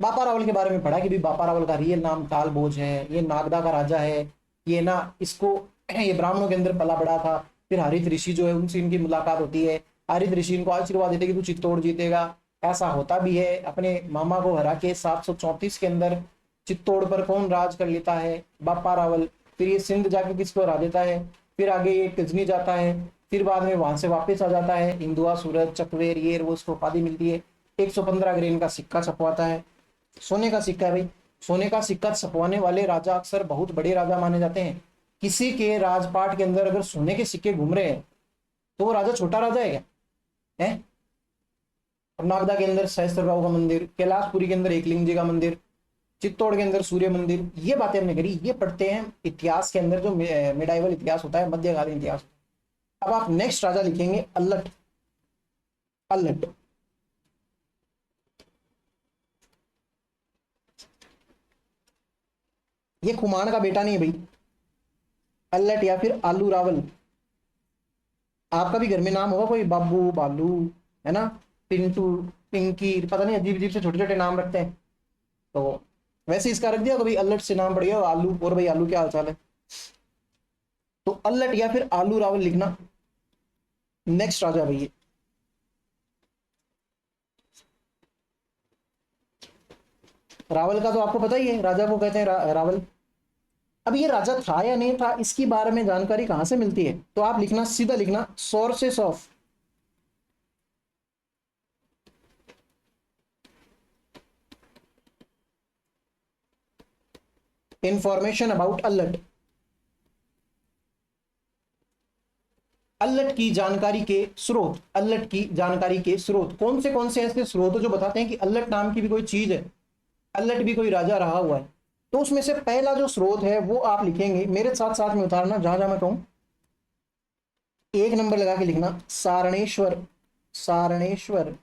बापा रावल के बारे में पढ़ा कि भाई बापा रावल का रियल नाम ताल भोज है, ये नागदा का राजा है, ये ना इसको ये ब्राह्मणों के अंदर पला बड़ा था। फिर हरित ऋषि जो है उनसे इनकी मुलाकात होती है, हरित ऋषि इनको आशीर्वाद देते कि तू चित्तौड़ जीतेगा। ऐसा होता भी है, अपने मामा को हरा के 734 के अंदर चित्तौड़ पर कौन राज कर लेता है, बापा रावल। फिर ये सिंध जाके किसको हरा देता है, फिर आगे ये गजनी जाता है, फिर बाद में वहां से वापस आ जाता है, इंदुआ, सूरत, चकवेर, ये वो उसको उपाधि मिलती है। 115 ग्रेन का सिक्का छपवाता है, सोने का सिक्का है भाई। सोने का सिक्का छपवाने वाले राजा अक्सर बहुत बड़े राजा माने जाते हैं। किसी के राजपाट के अंदर अगर सोने के सिक्के घूम रहे हैं तो वो राजा छोटा राजा है क्या है? और नागदा के अंदर सहस्त्रबाहु का मंदिर, कैलाशपुरी के अंदर एकलिंग जी का मंदिर, चित्तौड़ के अंदर सूर्य मंदिर, ये बातें हमने करी। ये पढ़ते हैं इतिहास के अंदर, जो मिडाइवल इतिहास होता है, मध्यकालीन इतिहास। अब आप नेक्स्ट राजा लिखेंगे अल्लट। अल्लट ये खुमान का बेटा नहीं है भाई, अल्लट या फिर आलू रावल। आपका भी घर में नाम होगा कोई, बाबू, बालू, है ना, पिंटू, पिंकी, पता नहीं अजीब अजीब से छोटे छोटे नाम रखते हैं। तो वैसे इसका रख दिया तो भाई अल्लट से नाम बढ़ गया आलू। और भाई आलू क्या हाल चाल है? तो अल्लट या फिर आलू रावल लिखना। नेक्स्ट राजा भैया रावल का तो आपको पता ही है, राजा को कहते हैं रावल। अब ये राजा था या नहीं था, इसकी बारे में जानकारी कहां से मिलती है? तो आप लिखना, सीधा लिखना, sources of information about Allat. Allat की जानकारी के स्रोत, अल्लट की जानकारी के स्रोत कौन से ऐसे स्रोत जो बताते हैं कि अल्लट नाम की भी कोई चीज है, अल्लट भी कोई राजा रहा हुआ है। तो उसमें से पहला जो स्रोत है वो आप लिखेंगे, मेरे साथ साथ में उतारना, जहां जहां मैं कहूं 1 नंबर लगा के लिखना, सारणेश्वर। सारणेश्वर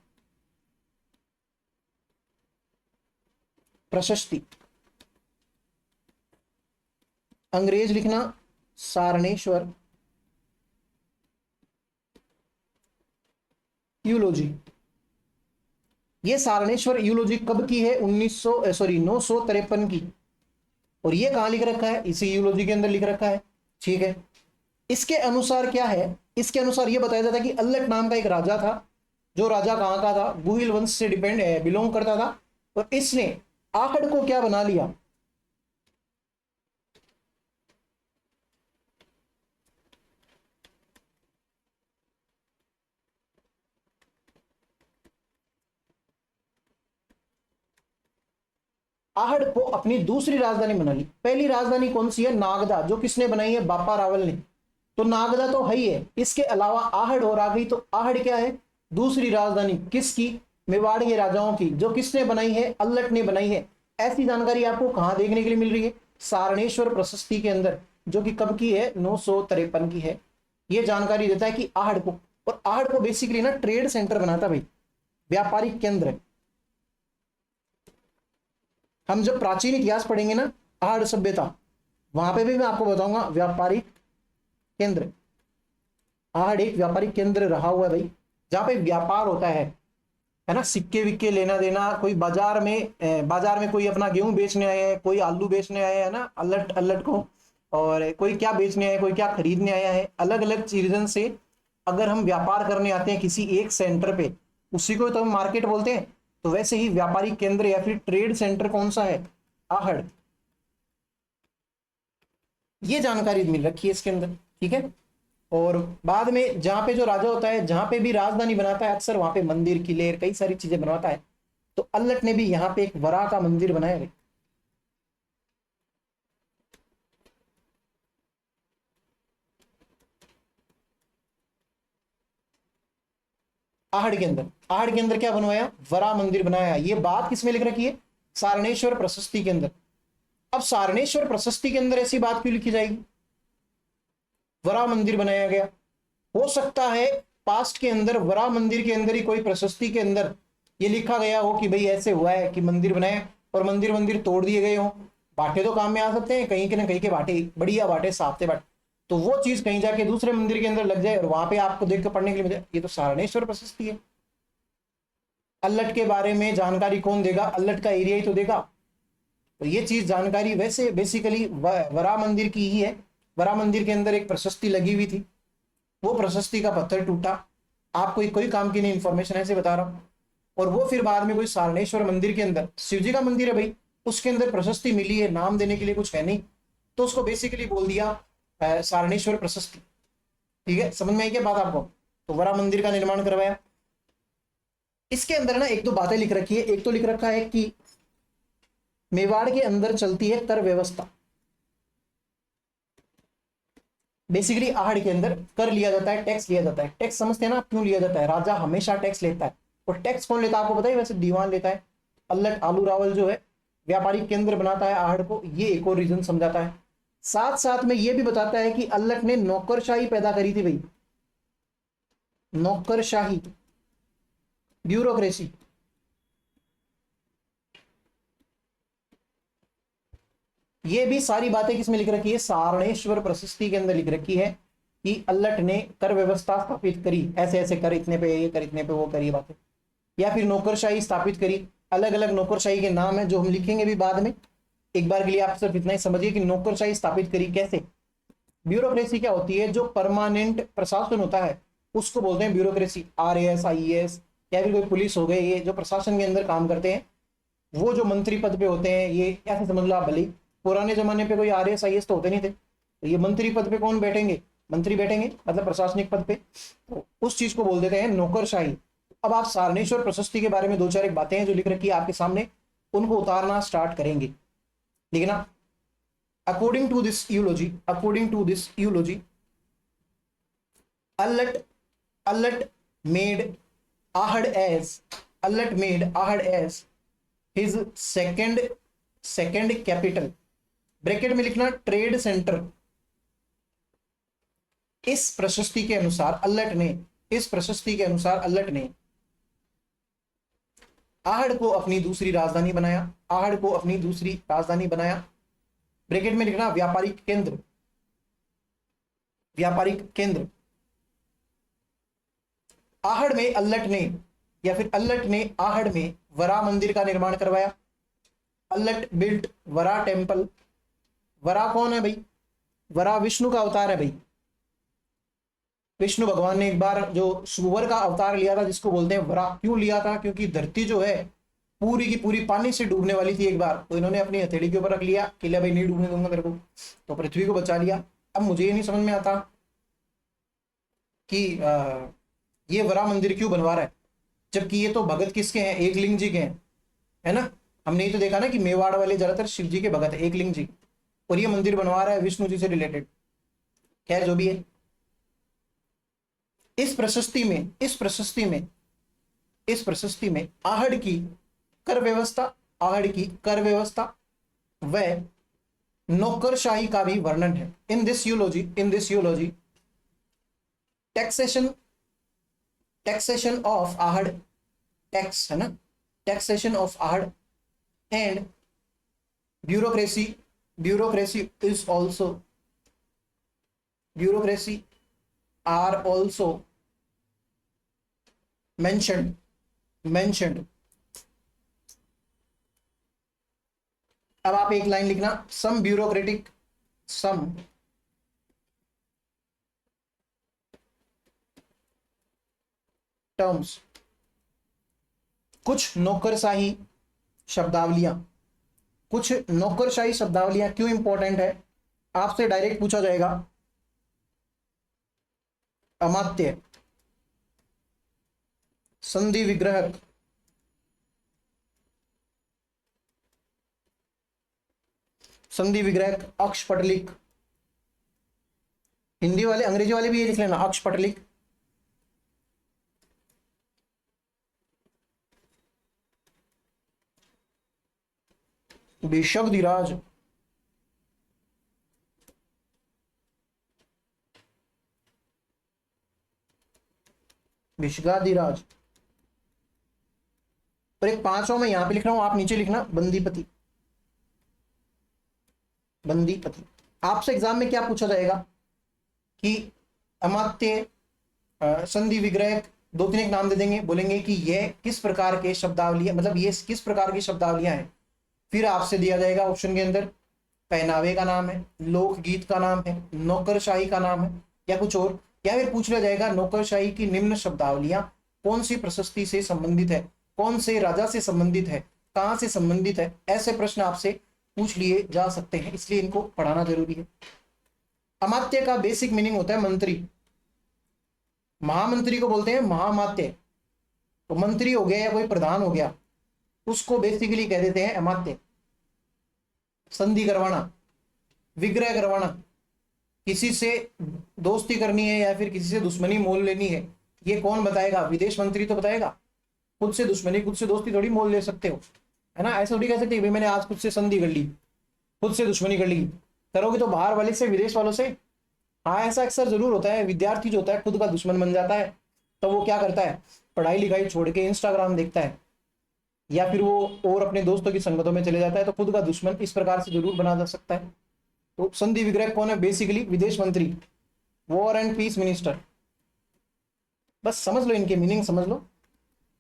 प्रशस्ति। अंग्रेज लिखना, सारणेश्वर यूलोजी। ये सारणेश्वर यूलोजी कब की है? 953 की। और ये कहां लिख रखा है? इसी यूलोजी के अंदर लिख रखा है। ठीक है, इसके अनुसार क्या है? इसके अनुसार ये बताया जाता है कि अल्लट नाम का एक राजा था, जो राजा कहां का था? गुहिल वंश से बिलोंग करता था। और इसने आहड़ को क्या बना लिया? आहड़ को अपनी दूसरी राजधानी बना ली। पहली राजधानी कौन सी है? नागदा, जो किसने बनाई है? बापा रावल ने। तो नागदा तो है ही है, इसके अलावा आहड़ और आ गई। तो आहड़ क्या है? दूसरी राजधानी किसकी? मेवाड़ के राजाओं की, जो किसने बनाई है? अल्लट ने बनाई है। ऐसी जानकारी आपको कहां देखने के लिए मिल रही है? सारणेश्वर प्रशस्ति के अंदर, जो कि कब की है? 953 की है। ये जानकारी देता है कि आहड़ को, और आहड़ को बेसिकली ना ट्रेड सेंटर बनाता भाई, व्यापारिक केंद्र। हम जब प्राचीन इतिहास पढ़ेंगे ना, आहड़ सभ्यता, वहां पे भी मैं आपको बताऊंगा व्यापारिक केंद्र। आहड़ एक व्यापारिक केंद्र रहा हुआ है भाई, जहां पे व्यापार होता है ना, सिक्के विक्के लेना देना। कोई बाजार में कोई अपना गेहूं बेचने आया है, कोई आलू बेचने आया है ना, अल्लट अल्लट को, और कोई क्या बेचने आया है, कोई क्या खरीदने आया है। अलग अलग चीजों से अगर हम व्यापार करने आते हैं किसी एक सेंटर पे, उसी को तो हम मार्केट बोलते हैं। तो वैसे ही व्यापारिक केंद्र या फिर ट्रेड सेंटर कौन सा है? आहड़। ये जानकारी मिल रखी है इसके अंदर, ठीक है। और बाद में जहां पे जो राजा होता है, जहां पे भी राजधानी बनाता है, अक्सर वहां पे मंदिर, किले, कई सारी चीजें बनवाता है। तो अल्लट ने भी यहाँ पे एक वरा का मंदिर बनाया है आहड़ के अंदर। आहड़ के अंदर क्या बनवाया? वरा मंदिर बनाया। ये बात किसमें लिख रखी है? सारणेश्वर प्रशस्ति के अंदर। अब सारणेश्वर प्रशस्ति के अंदर ऐसी बात क्यों लिखी जाएगी? वरा मंदिर बनाया गया। हो सकता है पास्ट के अंदर वरा मंदिर के अंदर ही कोई प्रशस्ति के अंदर ये लिखा गया हो कि भाई ऐसे हुआ है कि मंदिर बनाए और मंदिर तोड़ दिए गए हो। बाटे तो काम में आ सकते हैं, कहीं के ना कहीं के बाटे, बढ़िया बाटे, साफ्ते बाटे। तो वो चीज कहीं जाके दूसरे मंदिर के अंदर लग जाए और वहां पे आपको देख कर पढ़ने के लिए मिले, ये तो सारणेश्वर प्रशस्ति है। अल्लट के बारे में जानकारी कौन देगा? अल्लट का एरिया ही तो देगा। तो ये चीज जानकारी वैसे बेसिकली वरा मंदिर की ही है। वरा मंदिर के अंदर एक प्रशस्ति लगी हुई थी, वो प्रशस्ति का पत्थर टूटा। आपको कोई काम की नहीं, इंफॉर्मेशन ऐसे बता रहा हूं। और वो फिर बाद में कोई सारणेश्वर मंदिर के अंदर, शिव जी का मंदिर है भाई, उसके अंदर प्रशस्ति मिली है, नाम देने के लिए कुछ है नहीं, तो उसको बेसिकली बोल दिया सारणेश्वर प्रशस्ति। ठीक है, समझ में आई क्या बात आपको? तो वरा मंदिर का निर्माण करवाया। इसके अंदर ना एक दो बातें लिख रखी है। एक तो लिख रखा है कि मेवाड़ के अंदर चलती है कर व्यवस्था। बेसिकली आहड़ के अंदर कर लिया जाता है, टैक्स लिया जाता है। टैक्स समझते हैं ना आप, क्यों लिया जाता है? राजा हमेशा टैक्स लेता है। और टैक्स कौन लेता है आपको पता है? वैसे दीवान लेता है। अल्लट आलू रावल जो है व्यापारिक केंद्र बनाता है आहड़ को, ये एक और रीजन समझाता है। साथ साथ में ये भी बताता है कि अल्लट ने नौकरशाही पैदा करी थी भाई, नौकरशाही, ब्यूरोक्रेसी। ये भी सारी बातें किसमें लिख रखी है? सारणेश्वर प्रशस्ति के अंदर लिख रखी है कि अल्लट ने कर व्यवस्था स्थापित करी, ऐसे ऐसे कर इतने पे, ये कर इतने पे, वो करी बातें। या फिर नौकरशाही स्थापित करी। अलग अलग नौकरशाही के नाम है जो हम लिखेंगे भी बाद में। एक बार के लिए आप सिर्फ इतना ही समझिए कि नौकरशाही स्थापित करी कैसे। ब्यूरोक्रेसी क्या होती है? जो परमानेंट प्रशासन होता है उसको बोलते हैं ब्यूरोक्रेसी। RAS IAS या फिर कोई पुलिस हो गए, ये जो प्रशासन के अंदर काम करते हैं, वो जो मंत्री पद पे होते हैं, ये ऐसे समझ लो आप। भले पुराने जमाने पे कोई RAS IAS तो होते नहीं थे, तो ये मंत्री पद पे कौन बैठेंगे? मंत्री बैठेंगे, मतलब प्रशासनिक पद पे। तो उस चीज को बोल देते हैं नौकरशाही। अब आप सारणेश्वर प्रशस्ति के बारे में दो चार एक बातें हैं जो लिख रखी है आपके सामने, उनको उतारना स्टार्ट करेंगे। लिखना, according to this eulogy, according to this eulogy, Allat made Ahar as, Allat made Ahar as his second capital. Bracket में लिखना ट्रेड सेंटर। इस प्रशस्ति के अनुसार अल्लट ने, इस प्रशस्ति के अनुसार अल्लट ने आहड़ को अपनी दूसरी राजधानी बनाया, आहड़ को अपनी दूसरी राजधानी बनाया। ब्रैकेट में लिखना व्यापारिक केंद्र, व्यापारिक केंद्र। आहड़ में अल्लट ने, या फिर अल्लट ने आहड़ में वरा मंदिर का निर्माण करवाया। अल्लट बिल्ट वरा टेम्पल। वरा कौन है भाई? वरा विष्णु का अवतार है भाई। विष्णु भगवान ने एक बार जो सुअर का अवतार लिया था, जिसको बोलते हैं वरा। क्यों लिया था? क्योंकि धरती जो है पूरी की पूरी पानी से डूबने वाली थी एक बार, तो इन्होंने अपनी हथेली के ऊपर रख लिया कि ले भाई नहीं डूबने दूंगा तेरे को, तो पृथ्वी को बचा लिया। अब मुझे ये नहीं समझ में आता कि ये वरा मंदिर क्यों बनवा रहा है, जबकि ये तो भगत किसके हैं? एकलिंग जी के हैं, है ना। हमने ये तो देखा ना कि मेवाड़ वाले ज्यादातर शिव जी के भगत है, एकलिंग जी, और ये मंदिर बनवा रहा है विष्णु जी से रिलेटेड। खैर जो भी है, इस प्रशस्ति में, इस प्रशस्ति में, इस प्रशस्ति में आहड़ की कर व्यवस्था, आहड़ की कर व्यवस्था व नौकरशाही का भी वर्णन है। In this eulogy, in this eulogy taxation, taxation of Ahar, tax है ना, taxation of Ahar and bureaucracy, bureaucracy is also, bureaucracy are also mentioned। अब आप एक लाइन लिखना, some bureaucratic, some terms, कुछ नौकरशाही शब्दावलियां, कुछ नौकरशाही शब्दावलियां क्यों इंपॉर्टेंट है? आपसे डायरेक्ट पूछा जाएगा। अमात्य, संधि विग्रहक, संधि विग्रहक, अक्षपटलिक। हिंदी वाले, अंग्रेजी वाले भी ये लिख लेना, अक्षपटलिक। विशग्धिराज, विषगाधिराज। और एक पांचवा मैं यहां पे लिख रहा हूं, आप नीचे लिखना बंदीपति, बंदीपति। आपसे एग्जाम में क्या पूछा जाएगा कि अमात्य, संधि विग्रहक, दो तीन एक नाम दे देंगे, बोलेंगे कि ये किस प्रकार के शब्दावलियां, मतलब ये किस प्रकार की शब्दावलियां हैं। फिर आपसे दिया जाएगा ऑप्शन के अंदर पहनावे का नाम है, लोकगीत का नाम है, नौकरशाही का नाम है, या कुछ और। या फिर पूछ लिया जाएगा नौकरशाही की निम्न शब्दावलियां कौन सी प्रशस्ति से संबंधित है, कौन से राजा से संबंधित है, कहां से संबंधित है। ऐसे प्रश्न आपसे पूछ लिए जा सकते हैं, इसलिए इनको पढ़ाना जरूरी है। अमात्य का बेसिक मीनिंग होता है मंत्री। महामंत्री को बोलते हैं महामात्य। तो मंत्री हो गया या कोई प्रधान हो गया, उसको बेसिकली कह देते हैं अमात्य। संधि करवाना, विग्रह करवाना, किसी से दोस्ती करनी है या फिर किसी से दुश्मनी मोल लेनी है, ये कौन बताएगा? विदेश मंत्री तो बताएगा। खुद से दुश्मनी, खुद से दोस्ती थोड़ी मोल ले सकते हो, है ना। ऐसा थोड़ी कह सकते भाई मैंने आज खुद से संधि कर ली, खुद से दुश्मनी कर ली। करोगे तो बाहर वाले से, विदेश वालों से। हाँ, ऐसा अक्सर जरूर होता है। विद्यार्थी जो होता है खुद का दुश्मन बन जाता है, तो वो क्या करता है, पढ़ाई लिखाई छोड़ के इंस्टाग्राम देखता है, या फिर वो और अपने दोस्तों की संगतों में चले जाता है। तो खुद का दुश्मन इस प्रकार से जरूर बना जा सकता है। तो संधि विग्रह कौन है? बेसिकली विदेश मंत्री, वॉर एंड पीस मिनिस्टर। बस समझ लो, इनके मीनिंग समझ लो।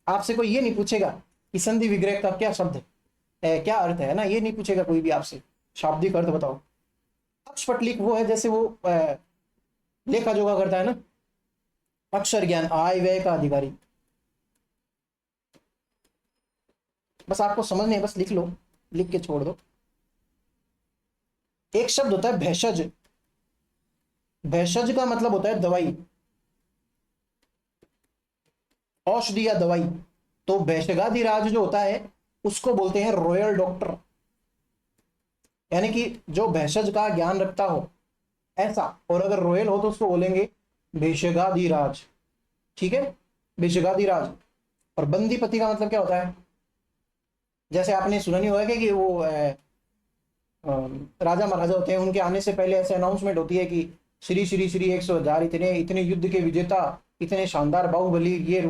आपसे कोई ये नहीं पूछेगा कि संधि विग्रह का क्या शब्द है, क्या अर्थ है ना, ये नहीं पूछेगा कोई भी आपसे। शाब्दिक अर्थ बताओ। अक्षपटलिक वो है जैसे वो लेखा जोखा करता है ना, अक्षर ज्ञान, आय व्यय का अधिकारी। बस आपको समझने है, बस लिख लो, लिख के छोड़ दो। एक शब्द होता है भेषज। भेषज का मतलब होता है दवाई, औषधि या दवाई। तो भेषगाधिराज जो होता है उसको बोलते हैं रॉयल डॉक्टर, यानी कि जो भेषज का ज्ञान रखता हो ऐसा। और अगर रॉयल हो तो उसको बोलेंगे भेषगाधिराज। ठीक है, भेषगाधिराज। और बंदीपति का मतलब क्या होता है? जैसे आपने सुना नहीं होगा कि वो राजा महाराजा होते हैं, उनके आने से पहले ऐसे अनाउंसमेंट होती है कि श्री श्री श्री 100,000 इतने इतने युद्ध के विजेता, इतने शानदार बाहुबली, ये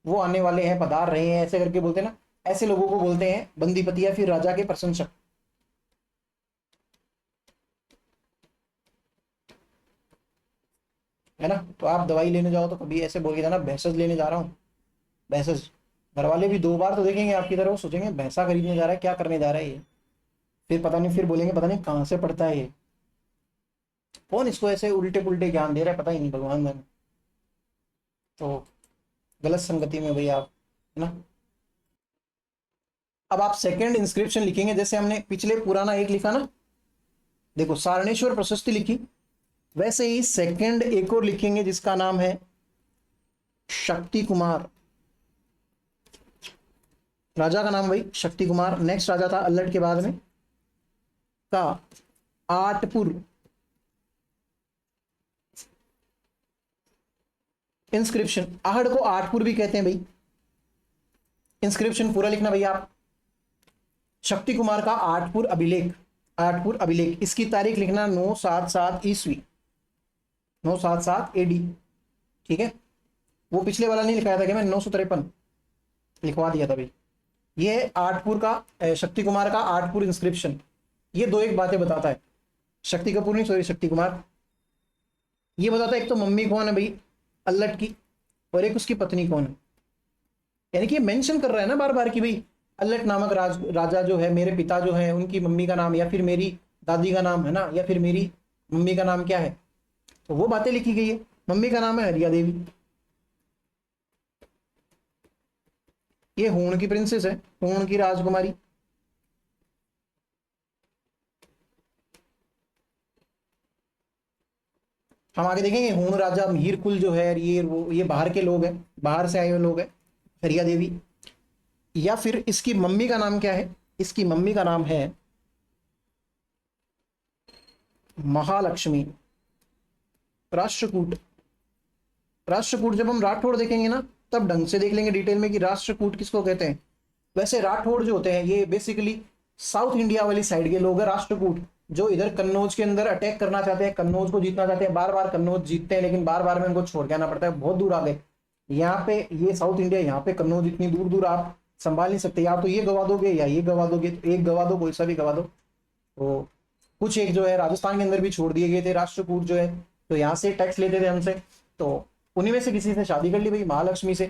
वो आने वाले हैं, पधार रहे हैं, ऐसे करके बोलते हैं ना। ऐसे लोगों को बोलते हैं बंदीपति या फिर राजा के प्रशंसक, है ना। तो आप दवाई लेने जाओ तो कभी ऐसे बोल के जाना भैंसज लेने जा रहा हूँ, भैंसज। घर वाले भी दो बार तो देखेंगे आपकी तरफ, सोचेंगे भैंसा खरीदने जा रहा है, क्या करने जा रहा है ये। फिर पता नहीं, फिर बोलेंगे पता नहीं कहाँ से पढ़ता है ये, कौन इसको ऐसे उल्टे पुल्टे ज्ञान दे रहा है, पता ही नहीं, भगवान जाने। तो गलत संगति में भाई आप, है ना। अब आप सेकंड इंस्क्रिप्शन लिखेंगे, जैसे हमने पिछले पुराना एक लिखा ना, देखो सारणेश्वर प्रशस्ति लिखी, वैसे ही सेकंड एक और लिखेंगे जिसका नाम है शक्ति कुमार। राजा का नाम भाई शक्ति कुमार। नेक्स्ट राजा था अल्लट के बाद में का आठपुर। इंस्क्रिप्शन, आहड़ को आठपुर भी कहते हैं भाई। इंस्क्रिप्शन पूरा लिखना भैया आप। शक्ति कुमार का आठपुर अभिलेख, आठपुर अभिलेख, इसकी तारीख लिखना 977 ईस्वी, 977 एडी। ठीक है, वो पिछले वाला नहीं लिखाया था कि मैं 953 लिखवा दिया था भाई। ये आठपुर का, शक्ति कुमार का आठपुर इंस्क्रिप्शन, ये दो एक बातें बताता है। शक्ति कपूर नहीं, सॉरी, शक्ति कुमार। ये बताता है एक तो मम्मी कौन है भाई अल्लट की, और एक उसकी पत्नी कौन है। यानी कि ये मेंशन कर रहा है ना बार बार कि भाई अल्लट नामक राजा जो है, मेरे पिता जो है उनकी मम्मी का नाम, या फिर मेरी दादी का नाम, है ना, या फिर मेरी मम्मी का नाम क्या है। तो वो बातें लिखी गई है। मम्मी का नाम है हरिया देवी, ये हूण की प्रिंसेस है, हूण की राजकुमारी। हम आगे देखेंगे हूण राजा मीर कुल जो है, ये बाहर के लोग हैं, बाहर से आए हुए लोग हैं, हरिया देवी। या फिर इसकी मम्मी का नाम क्या है? इसकी मम्मी का नाम है महालक्ष्मी। राष्ट्रकूट, राष्ट्रकूट जब हम राठौड़ देखेंगे ना तब ढंग से देख लेंगे डिटेल में कि राष्ट्रकूट किसको कहते हैं। वैसे राठौड़ जो होते हैं ये बेसिकली साउथ इंडिया वाली साइड के लोग हैं। राष्ट्रकूट जो इधर कन्नौज के अंदर अटैक करना चाहते हैं, कन्नौज को जीतना चाहते हैं, बार बार कन्नौज जीतते हैं लेकिन बार बार में उनको छोड़ के आना पड़ता है, बहुत दूर आ गए। यहाँ पे ये साउथ इंडिया, यहाँ पे कन्नौज इतनी दूर दूर आप संभाल नहीं सकते, या तो ये गवा दोगे या ये गवा दोगे, तो एक गवा दो, कोई सा भी गवा दो। तो कुछ एक जो है राजस्थान के अंदर भी छोड़ दिए गए थे राष्ट्रकूट जो है, तो यहाँ से टैक्स लेते थे हमसे। तो उन्हीं में से किसी से शादी कर ली भाई, महालक्ष्मी से।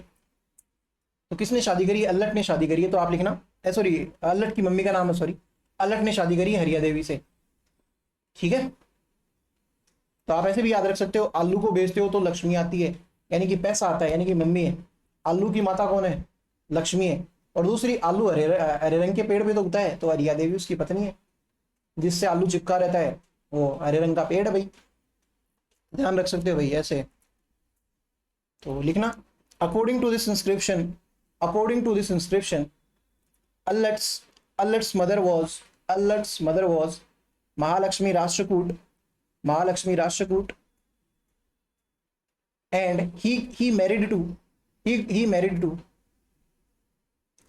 तो किसने शादी करी? अल्लट ने शादी करी है। तो आप लिखना, सॉरी, अल्लट की मम्मी का नाम है, सॉरी, अल्लट ने शादी करी हरिया देवी से। ठीक है, तो आप ऐसे भी याद रख सकते हो, आलू को बेचते हो तो लक्ष्मी आती है, यानी कि पैसा आता है, यानी कि मम्मी है। आलू की माता कौन है? लक्ष्मी है। और दूसरी, आलू हरे हरे रंग के पेड़ पे तो उगता है, तो हरिया देवी उसकी पत्नी है, जिससे आलू चिपका रहता है, वो हरे रंग का पेड़ है भाई। ध्यान रख सकते हो भाई ऐसे। तो लिखना, according to this inscription, according to this inscription, Allat's Allat's mother was, Allat's mother was Mahalakshmi Rashtrakut, Mahalakshmi Rashtrakut, and he married to, he married to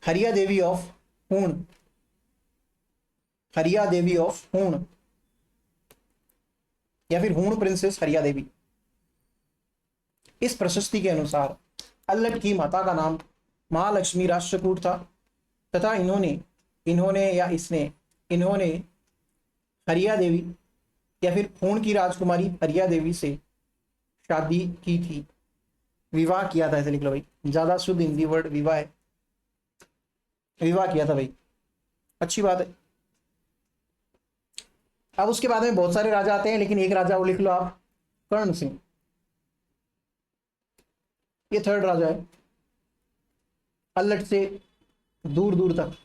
हरिया देवी ऑफ हूण, हरिया देवी ऑफ हूण, या फिर हूण प्रिंसेस हरिया देवी। इस प्रशस्ति के अनुसार अल्लट की माता का नाम महालक्ष्मी राष्ट्रकूट था, तथा इन्होंने इन्होंने या इसने इन्होंने हरिया देवी या फिर हूण की राजकुमारी हरिया देवी से शादी की थी, विवाह किया था, ऐसे लिख लो भाई, ज्यादा शुद्ध हिंदी वर्ड विवाह है, विवाह किया था भाई। अच्छी बात है। अब उसके बाद में बहुत सारे राजा आते हैं, लेकिन एक राजा वो लिख लो आप, कर्ण सिंह। ये थर्ड राजा है, अल्लट से दूर दूर तक।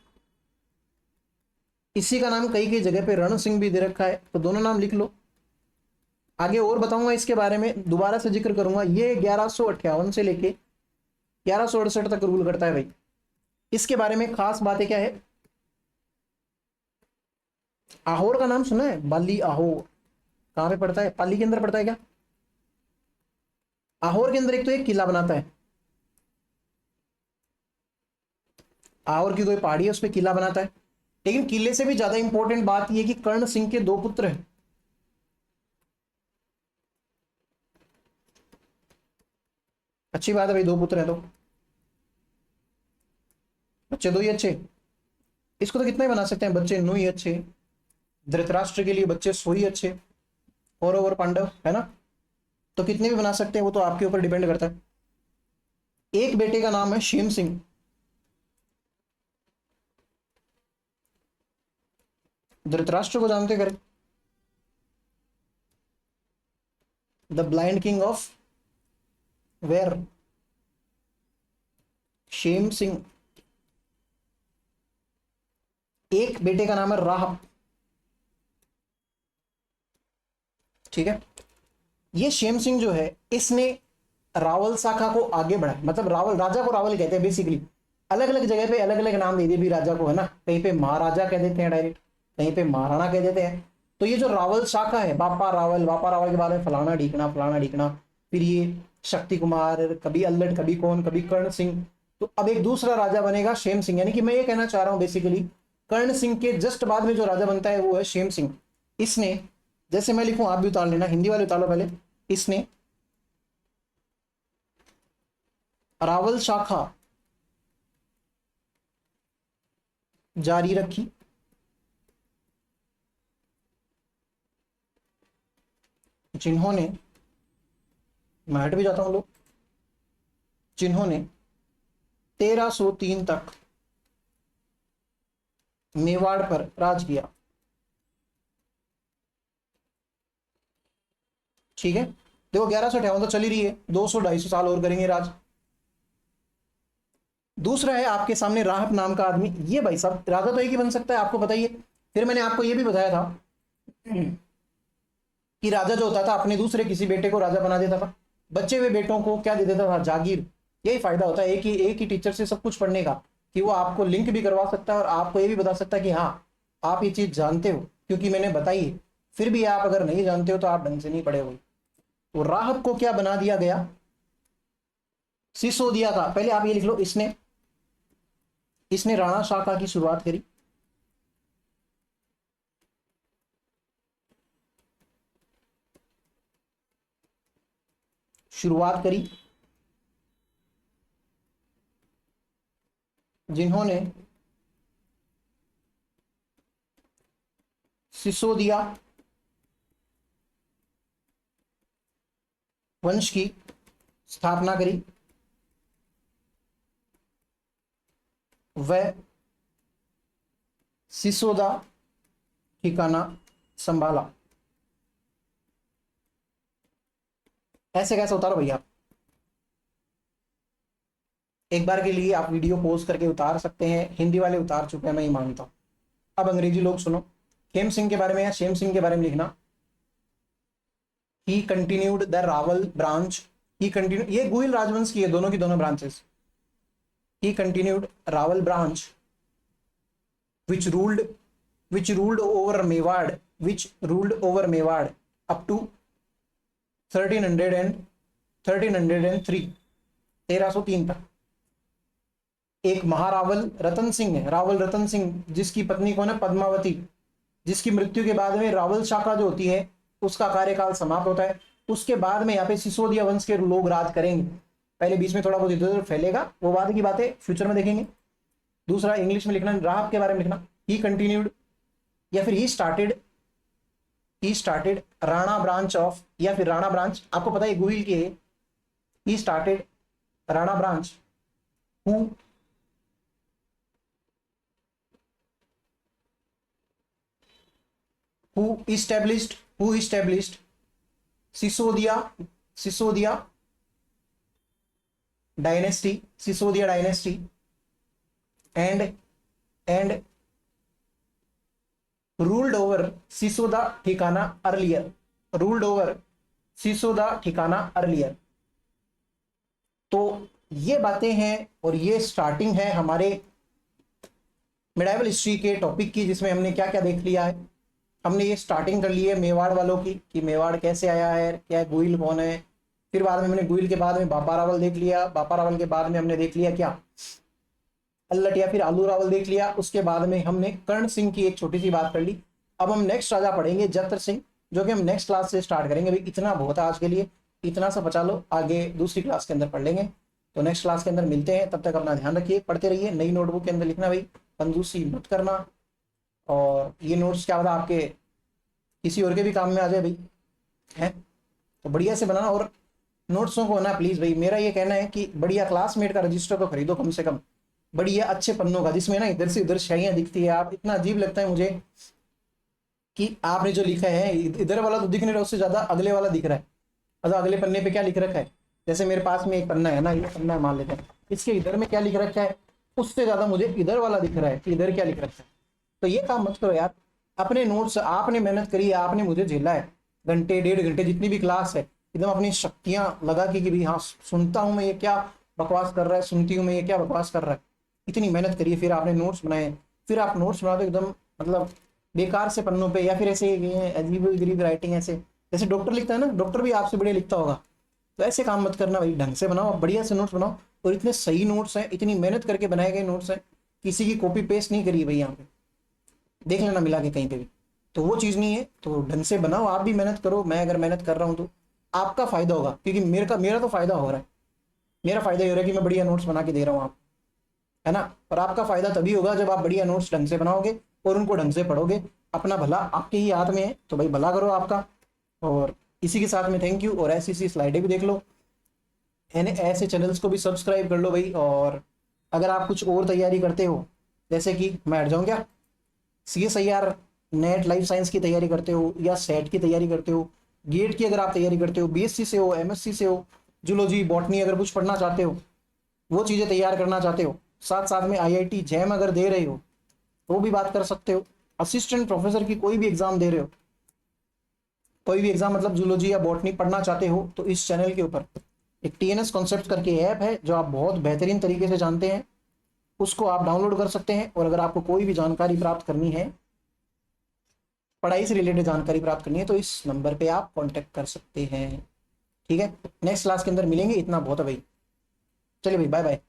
इसी का नाम कई कई जगह पे रण सिंह भी दे रखा है, तो दोनों नाम लिख लो। आगे और बताऊंगा इसके बारे में, दोबारा से जिक्र करूंगा। ये 1158 से लेके 1168 तक रूल करता है भाई। इसके बारे में खास बातें क्या है? आहोर का नाम सुना है? बाली आहोर कहां पे पड़ता है? पाली के अंदर पड़ता है क्या? आहोर के अंदर एक तो एक किला बनाता है, आहोर की कोई पहाड़ी है, उस पर किला बनाता है। लेकिन किले से भी ज्यादा इंपॉर्टेंट बात यह कि कर्ण सिंह के दो पुत्र हैं। अच्छी बात है भाई, दो पुत्र हैं तो बच्चे दो ही अच्छे। इसको तो कितना ही बना सकते हैं, बच्चे नौ ही अच्छे। धृतराष्ट्र के लिए बच्चे 100 ही अच्छे, कौरव और पांडव, है ना? तो कितने भी बना सकते हैं, वो तो आपके ऊपर डिपेंड करता है। एक बेटे का नाम है शेम सिंह। धृतराष्ट्र को जानते कर, द ब्लाइंड किंग ऑफ वेयर, शेम सिंह। एक बेटे का नाम है राहब। ठीक है, ये शेम सिंह जो है, इसने रावल शाखा को आगे बढ़ाया। मतलब रावल, राजा को रावल कहते हैं बेसिकली। अलग अलग जगह पे अलग अलग नाम दे दिए भी राजा को, है ना? कहीं पे महाराजा कह देते हैं डायरेक्ट, कहीं पे महाराणा कह देते हैं। तो ये जो रावल शाखा है, बापा रावल, बापा रावल के बाद में फलाना ढीकना, फलाना ढीकना, फिर ये शक्ति कुमार, कभी अल्लट, कभी कौन, कभी कर्ण सिंह। तो अब एक दूसरा राजा बनेगा शेम सिंह। यानी कि मैं ये कहना चाह रहा हूं बेसिकली, कर्ण सिंह के जस्ट बाद में जो राजा बनता है वो है शेम सिंह। इसने, जैसे मैं लिखूं आप भी उतार लेना, हिंदी वाले उतार लो पहले। इसने रावल शाखा जारी रखी, जिन्होंने, मैं हट भी जाता हूं लोग, जिन्होंने 1303 तक मेवाड़ पर राज किया। ठीक है, देखो 1158 तो चल ही रही है, 200-250 साल और करेंगे राज। दूसरा है आपके सामने राहब नाम का आदमी। ये भाई साहब राजा तो एक ही बन सकता है, आपको बताइए। फिर मैंने आपको ये भी बताया था कि राजा जो होता था अपने दूसरे किसी बेटे को राजा बना देता था, बच्चे हुए बेटों को क्या दे देता था? जागीर। यही फायदा होता है एक ही टीचर से सब कुछ पढ़ने का, कि वो आपको लिंक भी करवा सकता है और आपको ये भी बता सकता है कि हाँ आप ये चीज जानते हो क्योंकि मैंने बताई है। फिर भी आप अगर नहीं जानते हो तो आप ढंग से नहीं पढ़े हो। तो राहब को क्या बना दिया गया? सिसोदिया का। पहले आप ये लिख लो, इसने इसने राणा शाखा की शुरुआत करी। शुरुआत करी जिन्होंने सिसोदिया वंश की स्थापना करी, वह सिसोदा ठिकाना संभाला। ऐसे कैसे उतारो भैया? एक बार के लिए आप वीडियो पॉज करके उतार सकते हैं, हिंदी वाले उतार चुके हैं, मैं ये मानता हूं। अब अंग्रेजी लोग सुनो, खेम सिंह के बारे में या शेम सिंह के बारे में लिखना। ही continued the Rawal branch, he continue, ये गुहिल राजवंश की है, दोनों की दोनों branches. He continued Rawal branch which ruled over Mewar up to 1303 तक। एक महारावल रतन सिंह है, रावल रतन सिंह, जिसकी पत्नी कौन है? पद्मावती, जिसकी मृत्यु के बाद में रावल शाखा जो होती है उसका कार्यकाल समाप्त होता है। उसके बाद में यहाँ पे सिसोदिया वंश के लोग राज करेंगे। पहले बीच में थोड़ा बहुत इधर उधर फैलेगा, वो बाद की बातें फ्यूचर में देखेंगे। दूसरा इंग्लिश में लिखना, राहब के बारे में लिखना, ही कंटिन्यूड या फिर he started Rana branch of, या फिर राणा ब्रांच, आपको पता है गुहिल की है। He started Rana branch who established Sisodia dynasty and ruled over Sisoda ठिकाना earlier। तो ये बातें हैं और ये स्टार्टिंग है हमारे मिडाइवल हिस्ट्री के टॉपिक की, जिसमें हमने क्या क्या देख लिया है। हमने ये स्टार्टिंग कर ली है मेवाड़ वालों की, कि मेवाड़ कैसे आया है, क्या है, गुहिल कौन है। फिर बाद में हमने गुहिल के बाद में बापा रावल देख लिया, बापा रावल के बाद में हमने देख लिया क्या, अल्लट या फिर आलू रावल देख लिया। उसके बाद में हमने कर्ण सिंह की एक छोटी सी बात कर ली। अब हम नेक्स्ट राजा पढ़ेंगे जत्र सिंह, जो कि हम नेक्स्ट क्लास से स्टार्ट करेंगे। भाई इतना बहुत है आज के लिए, इतना सा बचा लो, आगे दूसरी क्लास के अंदर पढ़ लेंगे। तो नेक्स्ट क्लास के अंदर मिलते हैं, तब तक अपना ध्यान रखिए, पढ़ते रहिए। नई नोटबुक के अंदर लिखना भाई, कंजूसी मत करना। और ये नोट्स क्या पता आपके किसी और के भी काम में आ जाए भाई, है तो बढ़िया से बनाना। और नोट्सों को ना प्लीज भाई, मेरा ये कहना है कि बढ़िया क्लासमेट का रजिस्टर तो खरीदो कम से कम, बढ़िया अच्छे पन्नों का, जिसमें ना इधर से उधर शाइयां दिखती है। आप इतना अजीब लगता है मुझे कि आपने जो लिखा है इधर वाला तो दिख नहीं रहा, उससे ज्यादा अगले वाला दिख रहा है। अच्छा, अगले पन्ने पे क्या लिख रखा है? जैसे मेरे पास में एक पन्ना है ना, ये पन्ना मान लेते हैं, इसके इधर में क्या लिख रखा है, उससे ज्यादा मुझे इधर वाला दिख रहा है कि इधर क्या लिख रखा है। तो ये काम मत करो यार। अपने नोट्स आपने मेहनत करी है, आपने मुझे झेला है, घंटे 1.5 घंटे जितनी भी क्लास है, एकदम अपनी शक्तियां लगा के कि भाई हाँ सुनता हूँ मैं ये क्या बकवास कर रहा है, सुनती हूँ मैं ये क्या बकवास कर रहा है, इतनी मेहनत करिए, फिर आपने नोट्स बनाए। फिर आप नोट्स बना दो एकदम मतलब बेकार से पन्नों पे, या फिर ऐसे अजीब गरीब राइटिंग, ऐसे जैसे डॉक्टर लिखता है ना, डॉक्टर भी आपसे बढ़िया लिखता होगा। तो ऐसे काम मत करना भाई, ढंग से बनाओ, बढ़िया से नोट्स बनाओ। और इतने सही नोट्स हैं, इतनी मेहनत करके बनाए गए नोट्स हैं, किसी की कॉपी पेस्ट नहीं करी भाई, यहाँ पे देख लेना मिला के कहीं पे भी। तो वो चीज़ नहीं है, तो ढंग से बनाओ, आप भी मेहनत करो। मैं अगर मेहनत कर रहा हूँ तो आपका फायदा होगा, क्योंकि मेरा तो फायदा हो रहा है, मेरा फायदा ये हो रहा है कि मैं बढ़िया नोट्स बना के दे रहा हूँ आप, है ना। और आपका फायदा तभी होगा जब आप बढ़िया नोट्स ढंग से बनाओगे और उनको ढंग से पढ़ोगे। अपना भला आपके ही हाथ में है, तो भाई भला करो आपका। और इसी के साथ में थैंक यू। और ऐसी स्लाइडें भी देख लो, ऐसे चैनल्स को भी सब्सक्राइब कर लो भाई। और अगर आप कुछ और तैयारी करते हो, जैसे कि मैं हट जाऊँ क्या, CSIR नेट लाइफ साइंस की तैयारी करते हो, या सेट की तैयारी करते हो, गेट की अगर आप तैयारी करते हो, BSc से हो, MSc से हो, जूलॉजी बॉटनी अगर कुछ पढ़ना चाहते हो, वो चीज़ें तैयार करना चाहते हो, साथ साथ में IIT जैम अगर दे रहे हो तो भी बात कर सकते हो। असिस्टेंट प्रोफेसर की कोई भी एग्जाम दे रहे हो, कोई भी एग्जाम मतलब जूलॉजी या बॉटनी पढ़ना चाहते हो, तो इस चैनल के ऊपर एक TNS कॉन्सेप्ट करके ऐप है जो आप बहुत बेहतरीन तरीके से जानते हैं, उसको आप डाउनलोड कर सकते हैं। और अगर आपको कोई भी जानकारी प्राप्त करनी है, पढ़ाई से रिलेटेड जानकारी प्राप्त करनी है, तो इस नंबर पे आप कांटेक्ट कर सकते हैं। ठीक है, नेक्स्ट क्लास के अंदर मिलेंगे, इतना बहुत है भाई। चलिए भाई, बाय बाय।